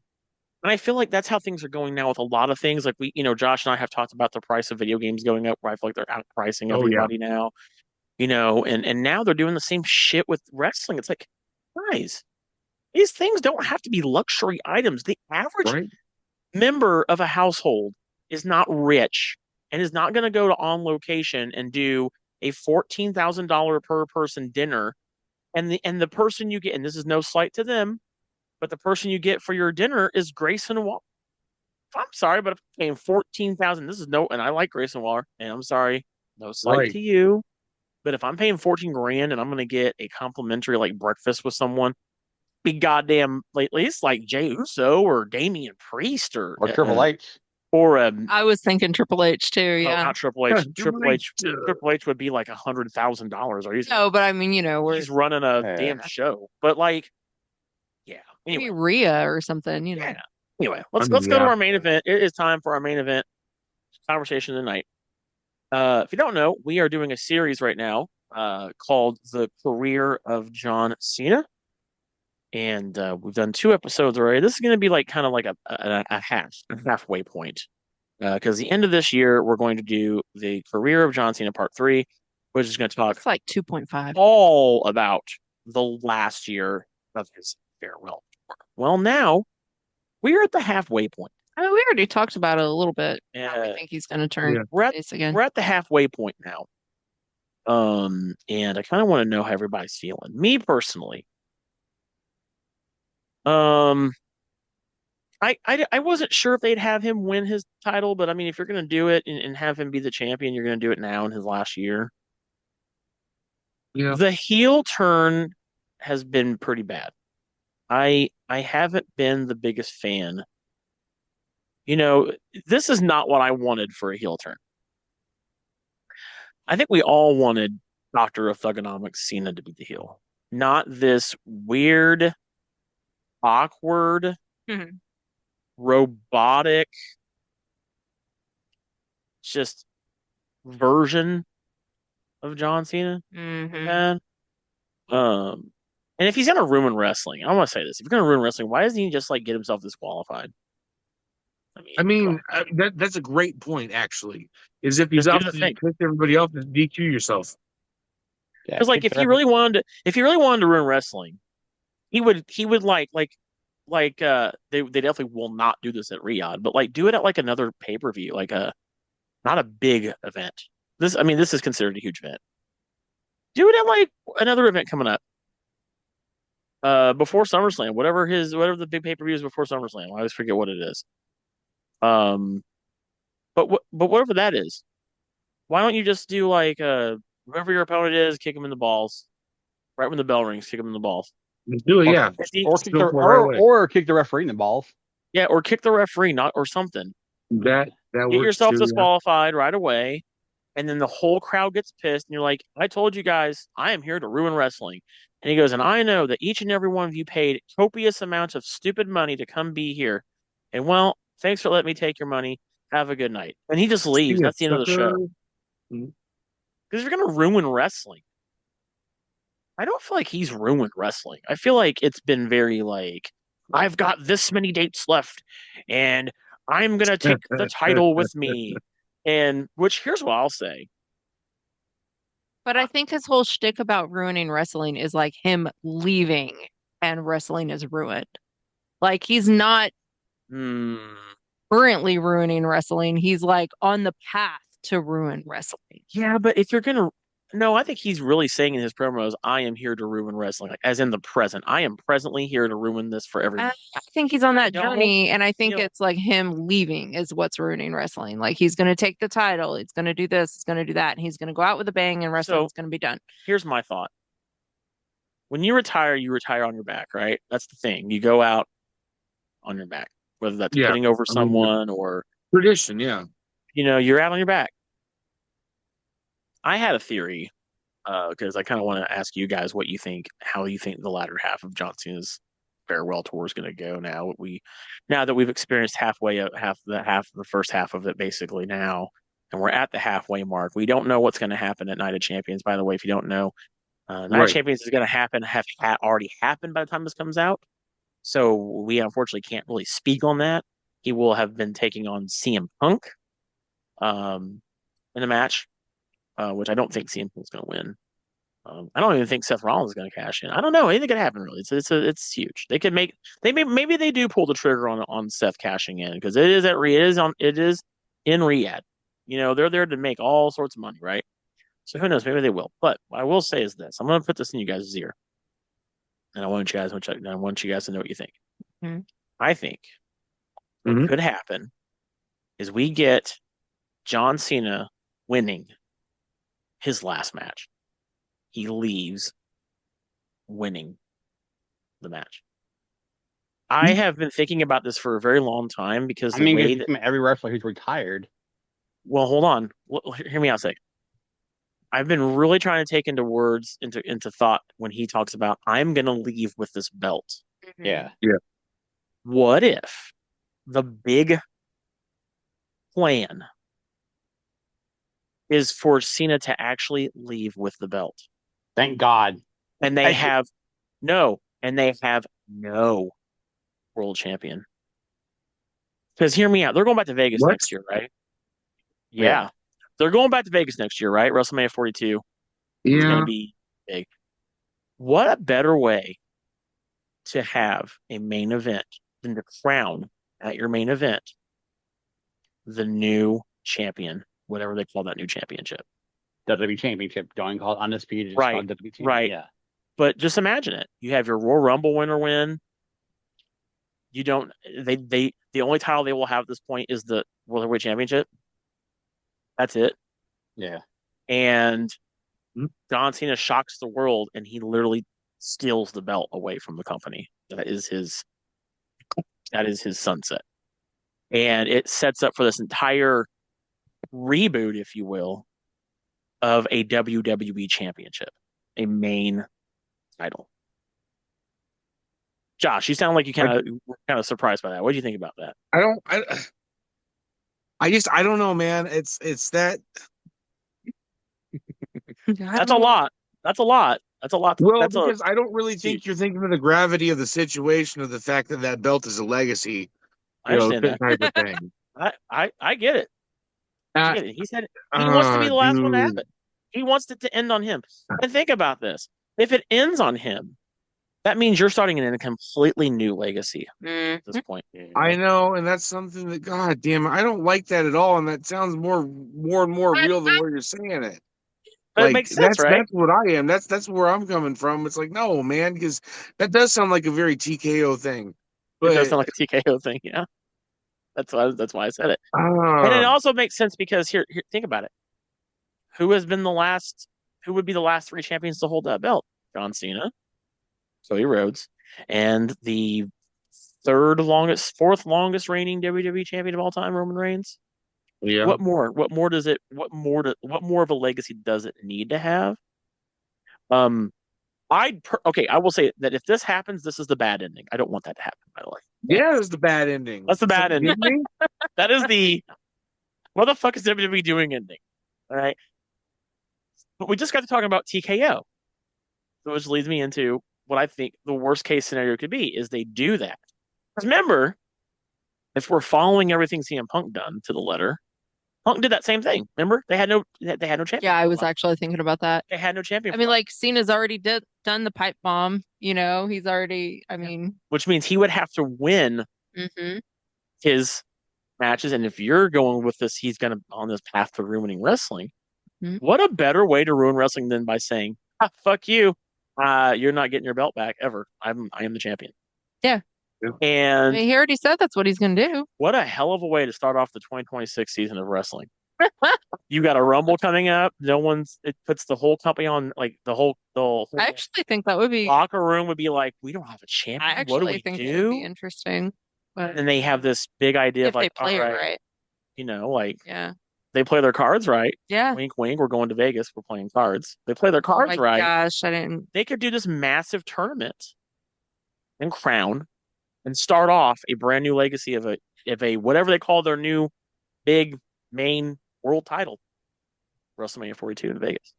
And I feel like that's how things are going now with a lot of things. Like Josh and I have talked about the price of video games going up, where I feel like they're outpricing Oh yeah. everybody now. And now they're doing the same shit with wrestling. It's like, guys, these things don't have to be luxury items. The average Right? member of a household is not rich and is not going to go to On Location and do a $14,000 per person dinner. And the person you get, and this is no slight to them, but the person you get for your dinner is Grayson Waller. I'm sorry, but if I'm paying 14,000, this is no, and I like Grayson Waller, and I'm sorry, no slight Right. to you, but if I'm paying 14 grand and I'm gonna get a complimentary like breakfast with someone, be goddamn at least like Jay Uso or Damian Priest or Or Triple H. or I was thinking Triple H too. oh, Yeah. not Triple H. Triple Triple H. H. Triple H would be like $100,000. Are you? No, but I mean, we're He's running a Yeah. damn show. But like, yeah. maybe Anyway, Rhea or something. yeah. Anyway, I let's mean, go to yeah. our main event. It is time for our main event conversation tonight. If you don't know, we are doing a series right now called "The Career of John Cena," and we've done 2 episodes already. This is going to be like kind of like a halfway point because the end of this year we're going to do the Career of John Cena Part 3, which is going to talk It's like 2.5. all about the last year of his farewell tour. Well, now we are at the halfway point. I mean, we already talked about it a little bit. How we Uh, think he's going to turn Yeah. face again. we're at the halfway point now. And I kind of want to know how everybody's feeling. Me personally, um, I wasn't sure if they'd have him win his title, but I mean, if you're gonna do it and have him be the champion, you're gonna do it now in his last year. Yeah. The heel turn has been pretty bad. I haven't been the biggest fan. This is not what I wanted for a heel turn. I think we all wanted Doctor of Thugonomics Cena to be the heel, not this weird, awkward, Mhm. robotic, just version of John Cena. Mhm. Man. And if he's gonna ruin wrestling, I want to say this: if he's gonna ruin wrestling, why doesn't he just like get himself disqualified? I Come on, mean, that's a great point, actually. Is if he's just do out the to thing. piss everybody off, just DQ yourself. Yeah, Because like kick if the he referee. really wanted to, if he really wanted to ruin wrestling, he would they definitely will not do this at Riyadh, but like do it at like another pay-per-view, like a not a big event. This is considered a huge event. Do it at like another event coming up. Before SummerSlam, whatever the big pay-per-view is before SummerSlam. I always forget what it is. Um, but whatever that is, why don't you just do like whoever your opponent is, kick him in the balls right when the bell rings, kick him in the balls. Just do it, Or, yeah. or Just kick go the for it right away. or kick the referee in the balls. Yeah, or kick the referee, not or something. That Get works yourself too, yeah. disqualified right away, and then the whole crowd gets pissed, and you're like, "I told you guys, I am here to ruin wrestling." And he goes, "And I know that each and every one of you paid copious amounts of stupid money to come be here, and well, thanks for letting me take your money. Have a good night." And he just See leaves. ya, That's the end of the sucker. show because you're gonna ruin wrestling. I don't feel like he's ruined wrestling. I feel like it's been very like, I've got this many dates left and I'm going to take the title with me. And which here's what I'll say. But I think his whole shtick about ruining wrestling is like him leaving and wrestling is ruined. Like he's not Hmm. currently ruining wrestling. He's like on the path to ruin wrestling. Yeah, but if you're gonna, no, I think he's really saying in his promos, "I am here to ruin wrestling," like as in the present. I am presently here to ruin this for I everybody. think he's on I that don't journey, and I think feel it's like him leaving is what's ruining wrestling. Like he's going to take the title, he's going to do this, he's going to do that, and he's going to go out with a bang, and so. wrestling's going to be done. Here's my thought: when you retire on your back, right? That's the thing. You go out on your back, whether that's Yeah. putting over I mean, the someone or tradition, yeah. you're out on your back. I had a theory because I kind of want to ask you guys what you think, how you think the latter half of John Cena's farewell tour is going to go. Now that we've experienced half the first half of it basically now, and we're at the halfway mark. We don't know what's going to happen at Night of Champions. By the way, if you don't know, Night of Right. Champions is going to already happened by the time this comes out. So we unfortunately can't really speak on that. He will have been taking on CM Punk um, in a match, which I don't think CM Punk's going to win. I don't even think Seth Rollins is going to cash in. I don't know. Anything could happen, really. It's huge. Maybe they do pull the trigger on Seth cashing in because it is in Riyadh. They're there to make all sorts of money, right? So who knows? Maybe they will. But what I will say is this: I'm going to put this in you guys' ear, and I want you guys to know what you think. Mm-hmm. I think what Mhm. could happen is we get John Cena winning his last match. He leaves winning the match. I have been thinking about this for a very long time because I the mean, way if that, every wrestler who's retired, well, hold on, hear me out a sec. I've been really trying to take into thought when he talks about I'm going to leave with this belt. yeah, Yeah. What if the big plan is for Cena to actually leave with the belt? thank God. And they have no world champion. Because hear me out, they're going back to Vegas What? next year, right? Yeah, Yeah. They're going back to Vegas next year, right? WrestleMania 42 is going to Yeah. be big. What a better way to have a main event than to crown at your main event the new champion, whatever they call that new championship. WWE Championship. Don't call it undisputed. Just call Right. it WWE Championship. Right. Yeah, But just imagine it. You have your Royal Rumble winner win. You don't the only title they will have at this point is the World Heavyweight Championship. That's it. yeah. And John Cena shocks the world and he literally steals the belt away from the company. That is his sunset. And it sets up for this entire reboot, if you will, of a WWE championship, a main title. Josh, you sound like you I, were kind of surprised by that. What do you think about that? I don't. I don't know, man. It's that. I That's don't a know. lot. That's a lot. That's a lot. Well, That's a because I don't really think huge. you're thinking of the gravity of the situation of the fact that that belt is a legacy, I understand that. type of thing. I get it. I Uh, get it. He said he wants to be the last one to have Dude. it. He wants it to end on him. And think about this. If it ends on him, that means you're starting in a completely new legacy Mm. at this point. I know, and that's something that, God damn it, I don't like that at all, and that sounds more and more real the way you're saying it. But it Like makes sense, right? that's what I am. That's where I'm coming from. It's like, no, man, because that does sound like a very TKO thing. It does But sound like a TKO thing, yeah. That's why I said it. And it uh also makes sense because here think about it. Who has been the last who would be the last three champions to hold that belt? John Cena, Cody Rhodes, and the fourth longest reigning WWE champion of all time, Roman Reigns. yeah. What more? What more of a legacy does it need to have? Um, okay, I will say that if this happens, this is the bad ending. I don't want that to happen, by the way. Yeah, it's the bad ending. That's the It's like, bad you ending. kidding me? That is the what the fuck is WWE doing ending? All right. But we just got to talking about TKO, which leads me into what I think the worst case scenario could be is they do that. Remember, if we're following everything CM Punk done to the letter, Punk did that same thing. Remember? They had no champion. Yeah, I was actually thinking about that. They had no champion. I mean, like Cena's already done the pipe bomb, he's already, I mean, which means he would have to win hmm his matches. And if you're going with this, he's gonna on this path to ruining wrestling. hmm What a better way to ruin wrestling than by saying, "Fuck you, you're not getting your belt back ever. I am the champion." Yeah. I And mean, he already said that's what he's gonna do. what a hell of a way to start off the 2026 season of wrestling. You got a Rumble coming up. It puts the whole company on like the whole I actually think that would be, locker room would be like, we don't have a I champion. What do actually we think that would be do? interesting. But And they have this big idea of if they like, all play it right, right. like Yeah. they play their cards right. Yeah. Wink, wink. We're going to Vegas. We're playing cards. They play their Oh cards my right. gosh, I didn't. They could do this massive tournament and crown and start off a brand new legacy of a whatever they call their new big main world title, WrestleMania 42 in Vegas.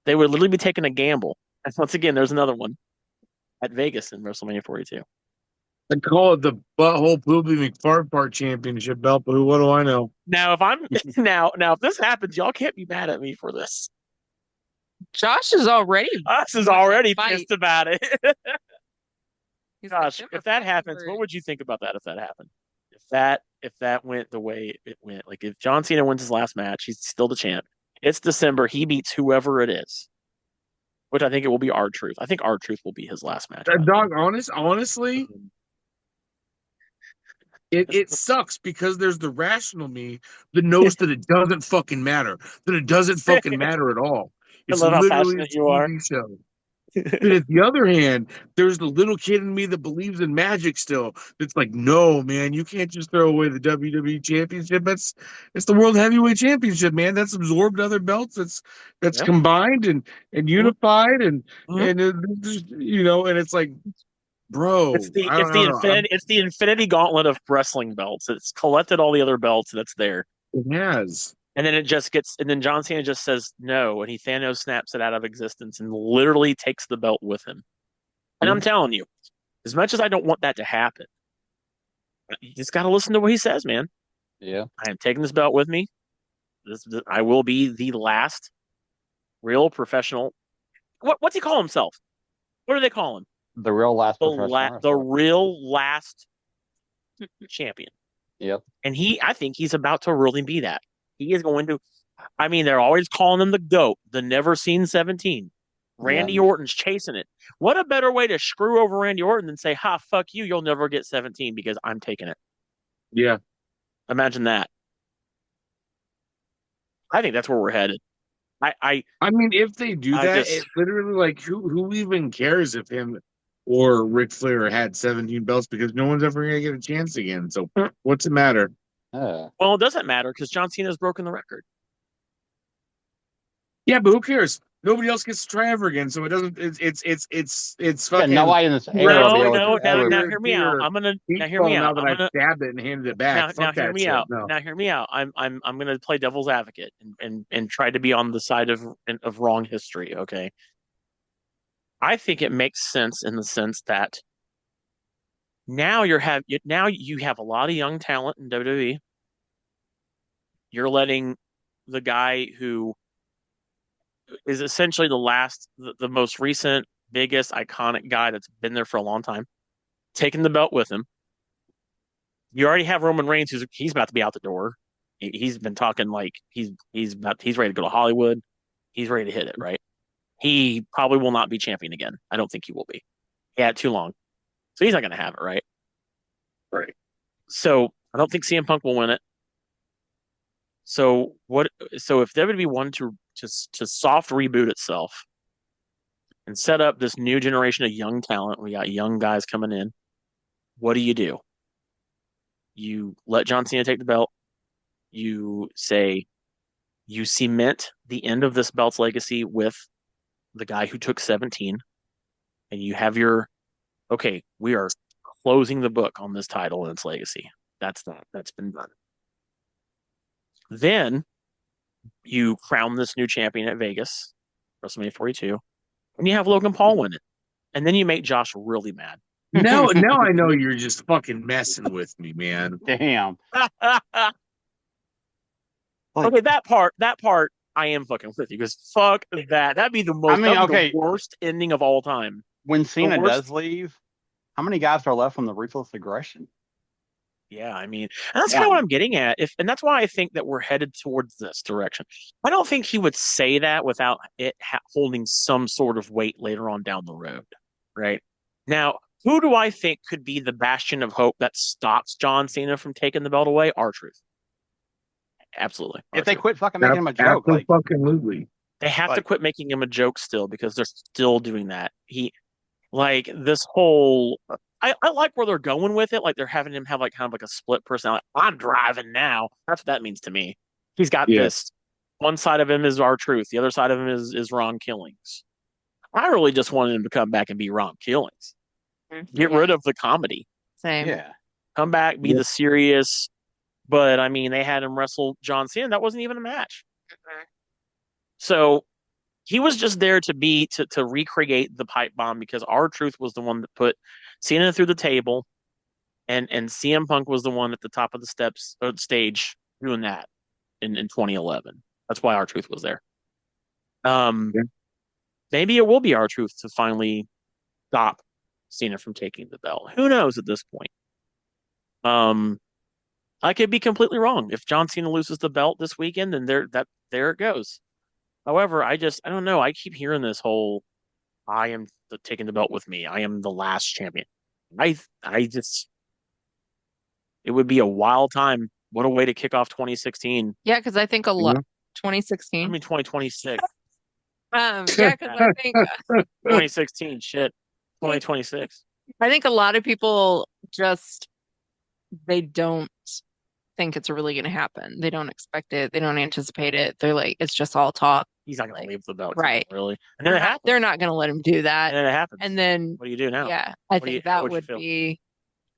They would literally be taking a gamble. And once again, there's another one at Vegas in WrestleMania 42. I call it the Butthole Poopy McFart Part Championship belt, but what do I know? Now, if I'm now if this happens, y'all can't be mad at me for this. Josh is already Us is already fight. pissed about it. He's like, Gosh, "Them if are that fighting happens, words." what would you think about that if that happened? If that went the way it went, like if John Cena wins his last match, he's still the champ. It's December. He beats whoever it is, which I think it will be R-Truth. I think R-Truth will be his last match. Dog, honestly, it sucks because there's the rational me that knows that it doesn't fucking matter. That it doesn't fucking matter at all. I It's love how literally a passionate you are. TV show. But at the other hand, there's the little kid in me that believes in magic still. It's like, no, man, you can't just throw away the WWE Championship. It's the World Heavyweight Championship, man. That's absorbed other belts. That's Yep. combined and unified and Mhm. and it's like, bro, It's the I it's don't the know. infinity gauntlet of wrestling belts. It's collected all the other belts that's there. It has. And then John Cena just says no, and he Thanos snaps it out of existence and literally takes the belt with him. And I'm telling you, as much as I don't want that to happen, you just got to listen to what he says, man. Yeah. I am taking this belt with me. I will be the last real professional. What's he call himself? What do they call him? The real last professional The wrestler. real last champion. Yep. And I think he's about to really be that. He is going to. I mean, they're always calling him the GOAT, the never seen 17. Randy Yeah. Orton's chasing it. What a better way to screw over Randy Orton than say, "Ha, fuck you, you'll never get 17 because I'm taking it." Yeah. Imagine that. I think that's where we're headed. I mean, if they do I that, just it's literally like who even cares if him or Ric Flair had 17 belts because no one's ever gonna get a chance again. So what's it matter? well, it doesn't matter because John Cena's broken the record. Yeah, but who cares? Nobody else gets to try ever again, so it doesn't. It's Yeah, fucking. nobody in this era will be No, able no. to Now, ever. now hear me out. I'm gonna now hear me Now out. that I've stabbed it and handed it back, Now fuck hear that me shit. out. No. Now hear me out. I'm gonna play devil's advocate and try to be on the side of wrong history. Okay. I think it makes sense in the sense that now you have a lot of young talent in WWE. You're letting the guy who is essentially the most recent, biggest, iconic guy that's been there for a long time, taking the belt with him. You already have Roman Reigns, he's about to be out the door. He's been talking like he's ready to go to Hollywood. He's ready to hit it, right? He probably will not be champion again. I don't think he will be. He had too long, so he's not going to have it, right? Right. So I don't think CM Punk will win it. So what? So if WWE wanted to soft reboot itself and set up this new generation of young talent, we got young guys coming in. What do? You let John Cena take the belt. You say you cement the end of this belt's legacy with the guy who took 17, and you have okay, we are closing the book on this title and its legacy. That's been done. Then you crown this new champion at Vegas, WrestleMania 42, and you have Logan Paul win it. And then you make Josh really mad. Now I know you're just fucking messing with me, man. Damn. Like, Okay, that part, I am fucking with you because fuck that. That'd be I mean, that'd be the okay, worst ending of all time. when The Cena does worst. leave, how many guys are left from the ruthless aggression? Yeah, I mean, and that's kind of what One. I'm getting at. And that's why I think that we're headed towards this direction. I don't think he would say that without it holding some sort of weight later on down the road, right? Now, who do I think could be the bastion of hope that stops John Cena from taking the belt away? R-Truth. Absolutely, If they R-Truth. quit fucking making him a joke, Absolutely. They have to like quit making him a joke still because they're still doing that. Like this whole, I like where they're going with it. Like they're having him have like kind of like a split personality. I'm driving now. That's what that means to me. He's got Yeah. this. One side of him is R-Truth. The other side of him is Ron Killings. I really just wanted him to come back and be Ron Killings. Get rid Yeah, of the comedy. same. yeah. Come back, be Yeah. the serious. But I mean, they had him wrestle John Cena. That wasn't even a match. So he was just there to be to recreate the pipe bomb because R-Truth was the one that put Cena through the table, and CM Punk was the one at the top of the steps or the stage doing that in 2011. That's why R-Truth was there. Um, Yeah. Maybe it will be R-Truth to finally stop Cena from taking the belt. Who knows at this point? Um, I could be completely wrong. If John Cena loses the belt this weekend, then there it goes. However, I don't know. I keep hearing this whole I am taking the belt with me. I am the last champion. I just it would be a wild time. What a way to kick off 2016. Yeah, because I think a lot Yeah. 2016. 2026. Yeah, because I think 2016. Shit. 2026. I think a lot of people just they don't think it's really going to happen. They don't expect it. They don't anticipate it. They're like, it's just all talk. He's not gonna Like, leave the belt, right. really. And then it happens. They're not going to let him do that. And then it happens. And then, What do you do now? yeah, I What do you think how that would you would feel? be,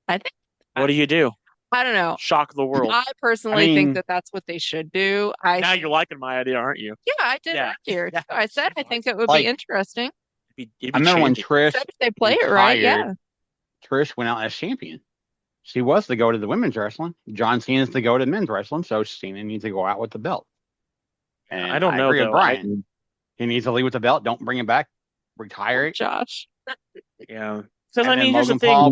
I think, What do you do? I don't know. Shock the world. I I personally think mean, that that's what they should do. I Now think, you're liking my idea, aren't you? yeah, I did Yeah. earlier. Yeah. I said I think it would be like interesting. It'd I be remember when champion. Trish Said if they play it right, retired, yeah. Trish went out as champion. She was the go to the women's wrestling. John Cena's the go to men's wrestling, so Cena needs to go out with the belt. I And don't I know agree with though. Brian. He needs to leave with the belt. Don't bring it back. Retire it. Josh. Yeah. Because I And then mean, here's the Logan thing. Paul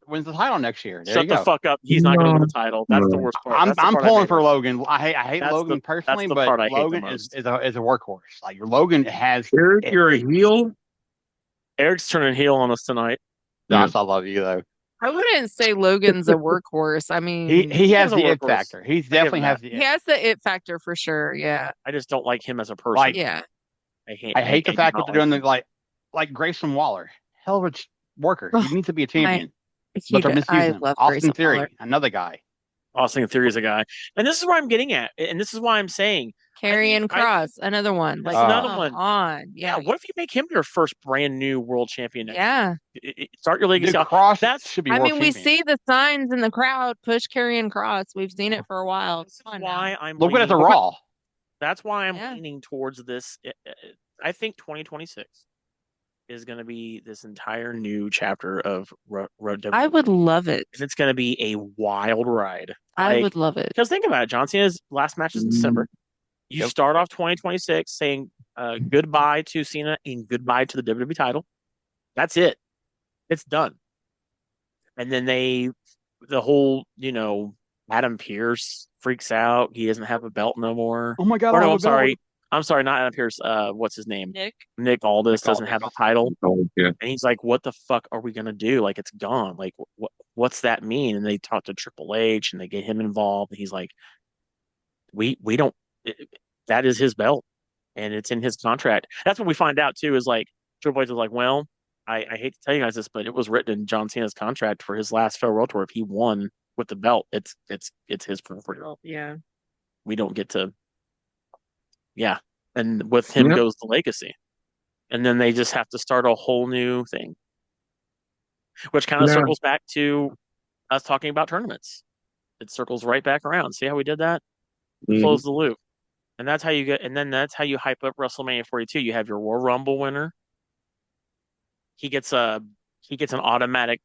wins the title next year. There you Shut the go. fuck up. He's not going to win No. the title. That's the No. worst part. I'm That's the I'm part I pulling hate for most. Logan. I hate Logan That's personally, the but part I hate the Logan most. is a workhorse. Like Logan has Eric, you're a everything. heel. Eric's turning heel on us tonight. Yeah. Josh, I love you though. I wouldn't say Logan's a workhorse. I He mean, he He is has a the it workhorse. factor. He I give him definitely that. has the he it. has the it factor for sure. Yeah. I just don't like him as a person. Like Yeah. I hate the I do fact that not they're like doing him. like Grayson Waller. Hell of a worker. Ugh, He needs to be a I champion, but they're I misusing him. love Austin Grayson Waller. Theory, another guy. Austin Theory is a guy, and this is where I'm getting at, and this is why I'm saying Karrion I think Cross, another one. that's Like, another come Uh, one. on. Yeah, Yeah. what if you make him your first brand new world champion next Yeah. year? Start your legacy dude, off. Cross That's should be I world mean, we champion. see the signs in the crowd push Karrion Cross. We've seen it for a while. this is Come on now. why I'm Look at leaning. the Raw. That's why I'm Yeah. leaning towards this. I think 2026 is going to be this entire new chapter of Road I WWE, would love it. and it's going to be a wild ride. I Like, would love it. because think about it, John Cena's last match is in December. You Yep. start off 2026 saying goodbye to Cena and goodbye to the WWE title. That's it. It's done. And then the whole, Adam Pierce freaks out. He doesn't have a belt no more. Oh my God, Or I no, have I'm a belt. sorry. I'm sorry, not Adam Pierce. What's his name? Nick? Nick Aldis Nick doesn't Aldis. have the title. Oh, yeah. And he's like, what the fuck are we gonna do? Like, it's gone. Like, what's that mean? And they talk to Triple H and they get him involved. And he's like, we don't. That is his belt, and it's in his contract. That's what we find out too. Is like Triple H is like, well, I hate to tell you guys this, but it was written in John Cena's contract for his last farewell tour. If he won with the belt, it's his property. Yeah. We don't get to. Yeah, and with him Yep. goes the legacy, and then they just have to start a whole new thing, which kind of Yeah. circles back to us talking about tournaments. It circles right back around. See how we did that? Mhm. Close the loop. And that's how you get, and then that's how you hype up WrestleMania 42. You have your Royal Rumble winner. He gets an automatic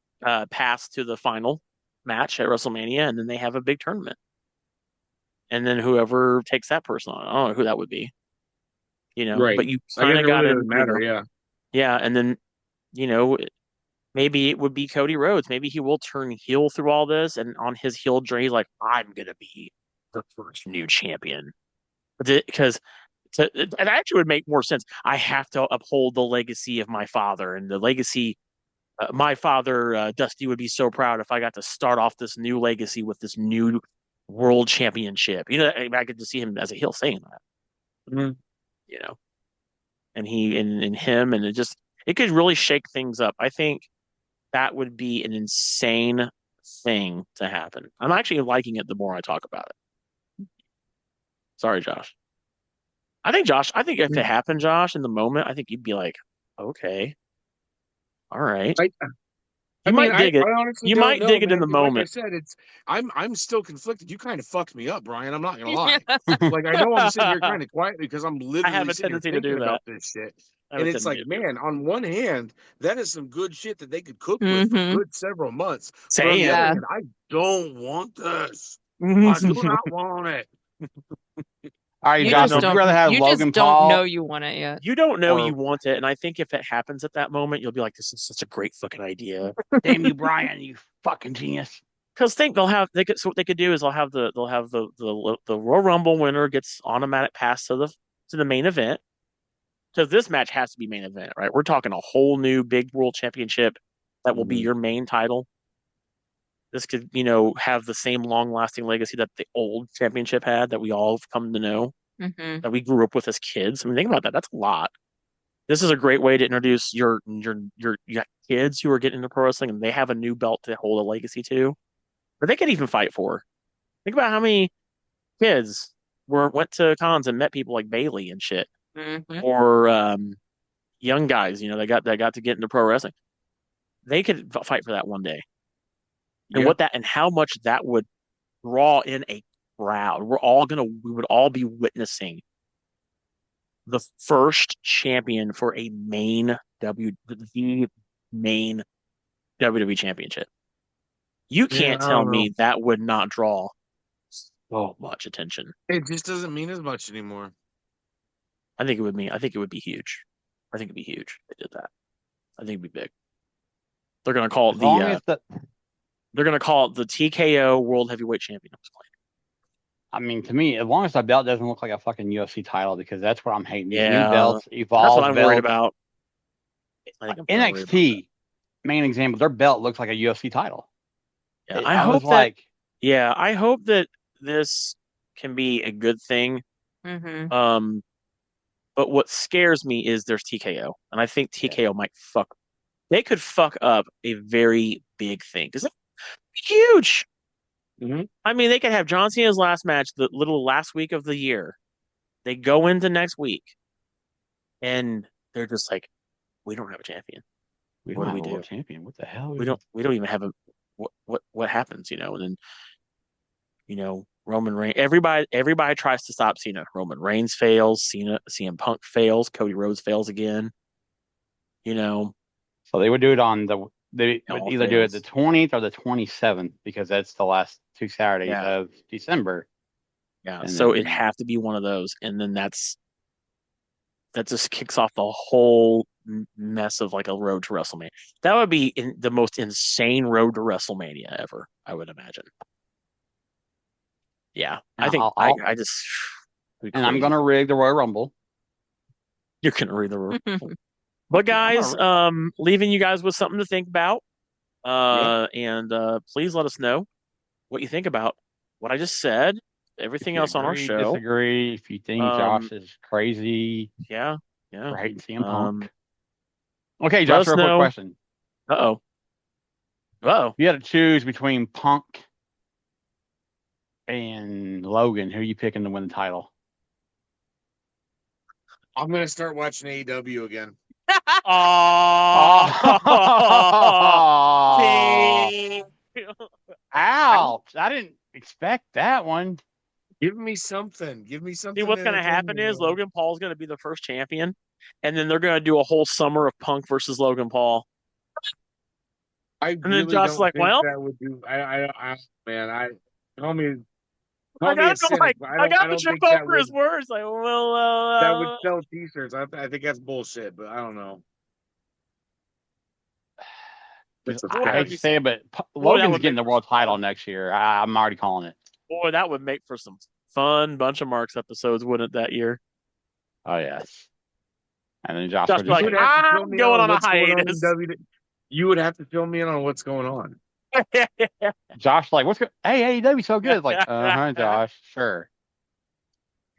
pass to the final match at WrestleMania, and then they have a big tournament. and then whoever takes that person on. I don't know who that would be, Right. but you I guess kind it of got really in, doesn't matter. Yeah. yeah, and then, you know, maybe it would be Cody Rhodes. Maybe he will turn heel through all this, and on his heel journey, he's like, I'm gonna be the first new champion. Because it actually would make more sense. I have to uphold the legacy of my father, and the legacy. My father, Dusty, would be so proud if I got to start off this new legacy with this new world championship. I get to see him as a heel saying that. Mhm. You know, and he and him, and it could really shake things up. I think that would be an insane thing to happen. I'm actually liking it the more I talk about it. Sorry, Josh. I think if it happened, Josh, in the moment, I think you'd be like, okay, all right. I I You mean, might dig it. I honestly You don't might know, dig it in man. the Because like I moment. said, I'm still conflicted. You kind of fucked me up, Brian. I'm not gonna lie. Like I know I'm sitting here I kind of quiet because I'm have literally a sitting here tendency to thinking do that. about this shit. I have And a it's tendency like, to do that. man, on one hand, that is some good shit that they could cook with for Hmm. good several months. But on the Same. other Yeah. hand, I don't want this. I do not want it. All right, You Yeah, Josh, just no, would you don't rather have you just Logan don't know Paul you want it yet. you don't know you or want it, and I think if it happens at that moment, you'll be like, "This is such a great fucking idea." damn you, Brian, you fucking genius? Because think they'll have they could so what they could do is they'll have the Royal Rumble winner gets automatic pass to the main event because this match has to be main event, right? We're talking a whole new big world championship that will be Mhm. your main title. This could, have the same long lasting legacy that the old championship had that we all have come to know, Hmm. that we grew up with as kids. I mean, think about that. That's a lot. This is a great way to introduce you got kids who are getting into pro wrestling and they have a new belt to hold a legacy to, or they could even fight for. Think about how many kids went to cons and met people like Bailey and shit, Hmm. or young guys, that got to get into pro wrestling. They could fight for that one day, and Yeah. how much that would draw in a crowd. We would all be witnessing the first champion for the main WWE championship. You Yeah, can't I tell don't know. me that would not draw so much attention. It just doesn't mean as much anymore. I think it would be huge. I think it'd be huge if they did that. I think it'd be big. They're gonna call As it long as the, the TKO World Heavyweight Champion. I mean, to me, as long as the belt doesn't look like a fucking UFC title, because that's what I'm hating. These new Yeah, belts, that's what Evolve I'm worried belts, about. I think I'm kind of worried about that. NXT, main example, their belt looks like a UFC title. Yeah, I was like, I hope that this can be a good thing. Hmm. Um, but what scares me is there's TKO, and I think yeah, TKO might fuck. They could fuck up a very big thing because it's huge. Hmm. I mean, they could have John Cena's last match the little last week of the year. They go into next week, and they're just like, we don't have a champion. we don't What do have we a world do? champion. What the hell? We don't even have a what happens, and then Roman Reigns. Everybody tries to stop Cena. Roman Reigns fails. CM Punk fails. Cody Rhodes fails again. You know, So they would do it they it would all either do it the fails. 20th or the 27th because that's the last two Saturdays Yeah, of December. yeah. And So it then, have to be one of those, and then that just kicks off the whole mess of like a road to WrestleMania. That would be the most insane road to WrestleMania ever, I would imagine. Yeah, and I think I just it'd be I'm crazy. gonna rig the Royal Rumble. You're gonna read the room. Fuck But yeah, I'm guys, gonna. leaving you guys with something to think about. Yeah. And please let us know what you think about what I just said, If everything you else on our agree, show. disagree, if you think Um, Josh is crazy yeah, yeah. for hating CM Um, Punk. Okay, let Josh, us real quick know. question. Uh-oh. Uh-oh. If you had to choose between Punk and Logan, who are you picking to win the title? I'm gonna start watching AEW again. Oh, Oh, dang. I don't ouch. I didn't expect that one. give me something. Give me See, something what's gonna entertaining, happen is man. Logan Paul's gonna be the first champion, and then they're gonna do a whole summer of Punk versus Logan Paul. I And then really Josh's don't like, think well, that would do. Man, I tell me Call me a cynic, but I I got to don't trip think that over his would words. Like, well, that would sell T-shirts. I think that's bullshit, but I don't know. That's a Boy, I that'd hate be to say it, but boy, that Logan's would getting make the for some world title fun. next year. I'm already calling it. Boy, that would make for some fun bunch of Marks episodes, wouldn't it, that year? Oh yes. And then Josh Just would just like You would say, have to fill I'm me in going on on a what's going on in hiatus. WWE. You would have to fill me in on what's going on. Josh, like, what's good? Hey, AEW so good. Like, Josh, sure.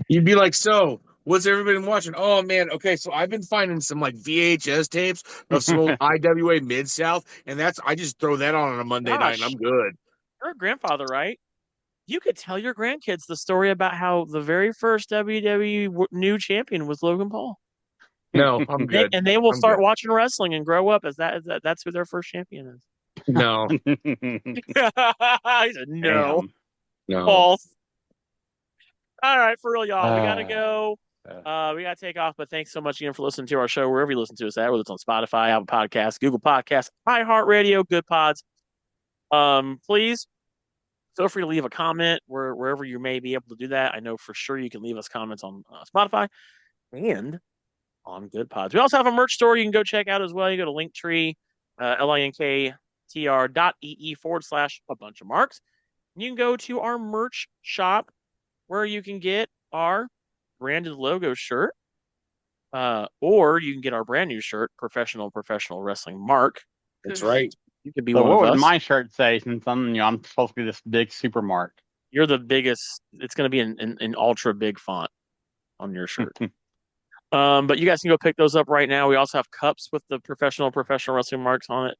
You'd be like, so what's everybody been watching? Oh man, okay, so I've been finding some like VHS tapes of some old IWA Mid South, and I just throw that on a Monday night, and Gosh, I'm good. you're a grandfather, right? You could tell your grandkids the story about how the very first WWE new champion was Logan Paul. No, I'm good. And they will I'm start good. watching wrestling and grow up as that's who their first champion is. No, I said no, Damn. no. false. All right, for real, y'all. We gotta Uh, go. We gotta take off. But thanks so much again for listening to our show, wherever you listen to us at, whether it's on Spotify, Apple Podcasts, Google Podcasts, iHeartRadio, Good Pods. Please feel free to leave a comment wherever you may be able to do that. I know for sure you can leave us comments on Spotify and on Good Pods. We also have a merch store you can go check out as well. You go to Linktree, linktr.ee / a bunch of marks. You can go to our merch shop where you can get our branded logo shirt, or you can get our brand new shirt, Professional Wrestling Mark. That's right. You could be so one what of would us. my shirt say since I'm supposed to be this big super mark? You're the biggest. It's going to be in ultra big font on your shirt. But you guys can go pick those up right now. We also have cups with the professional wrestling marks on it.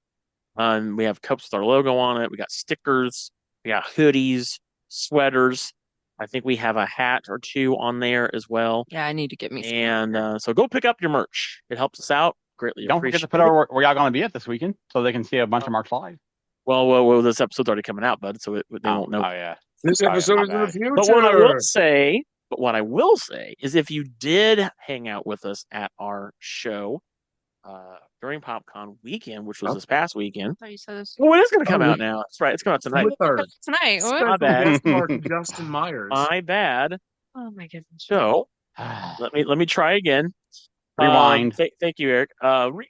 We have cups with our logo on it. We got stickers. We got hoodies, sweaters. I think we have a hat or two on there as well. Yeah, I need to get me some. And so go pick up your merch. It helps us out. Greatly Don't forget to appreciate put it. out where y'all going to be at this weekend so they can see a bunch of marks live. Well, this episode's already coming out, bud, so they won't know. Oh yeah. This Oh, yeah, episode my is in the bad. future. But what I will say is if you did hang out with us at our show during PopCon weekend, which was this past weekend. I thought you said this. Oh, it is going to come out now. That's right. It's coming out tonight. With our Tonight. What? My bad. guest mark, Justin Myers. My bad. Oh my goodness. So let me try again. Rewind. Thank you, Eric. All right.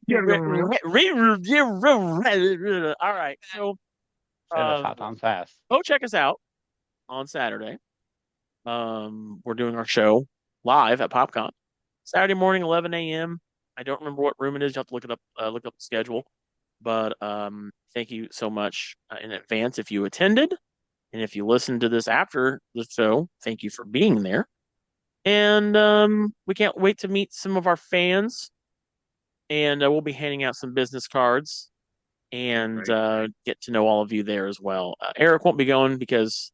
So Hot on fast. go check us out on Saturday. We're doing our show live at PopCon. Saturday morning, 11 a.m. I don't remember what room it is. You have to look it up. Look up the schedule. But thank you so much in advance if you attended, and if you listened to this after the show, thank you for being there. And we can't wait to meet some of our fans, and we'll be handing out some business cards and get to know all of you there as well. Eric won't be going because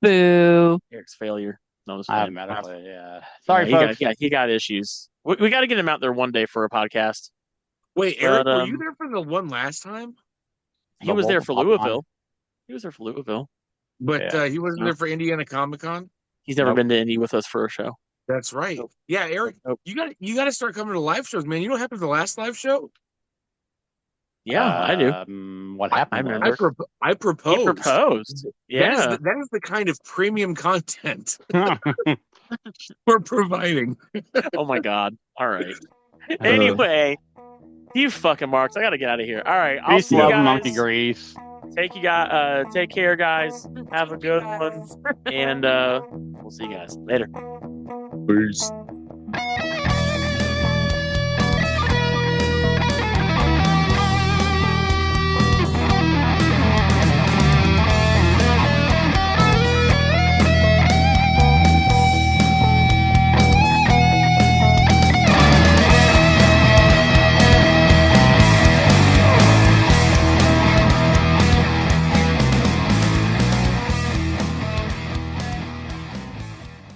Boo. Eric's failure. No, I have medical. Yeah. Sorry, folks. He got issues. We got to get him out there one day for a podcast. Wait, Eric, But, were you there for the one last time? He was there for Louisville. He was there for Louisville. But he wasn't there for Indiana Comic Con? He's never been to Indy with us for a show. That's right. Nope. Yeah, Eric, Nope. you got to start coming to live shows, man. You know what happened to the last live show? Yeah, I do. What happened? I remember. I proposed. He proposed. Yeah. That is the kind of premium content we're providing. Oh my God. All right. Anyway, you fucking marks. I gotta get out of here. All right. I'll Grease see you love guys. monkey grease. Take care, guys. Have a good one. And we'll see you guys later. Peace.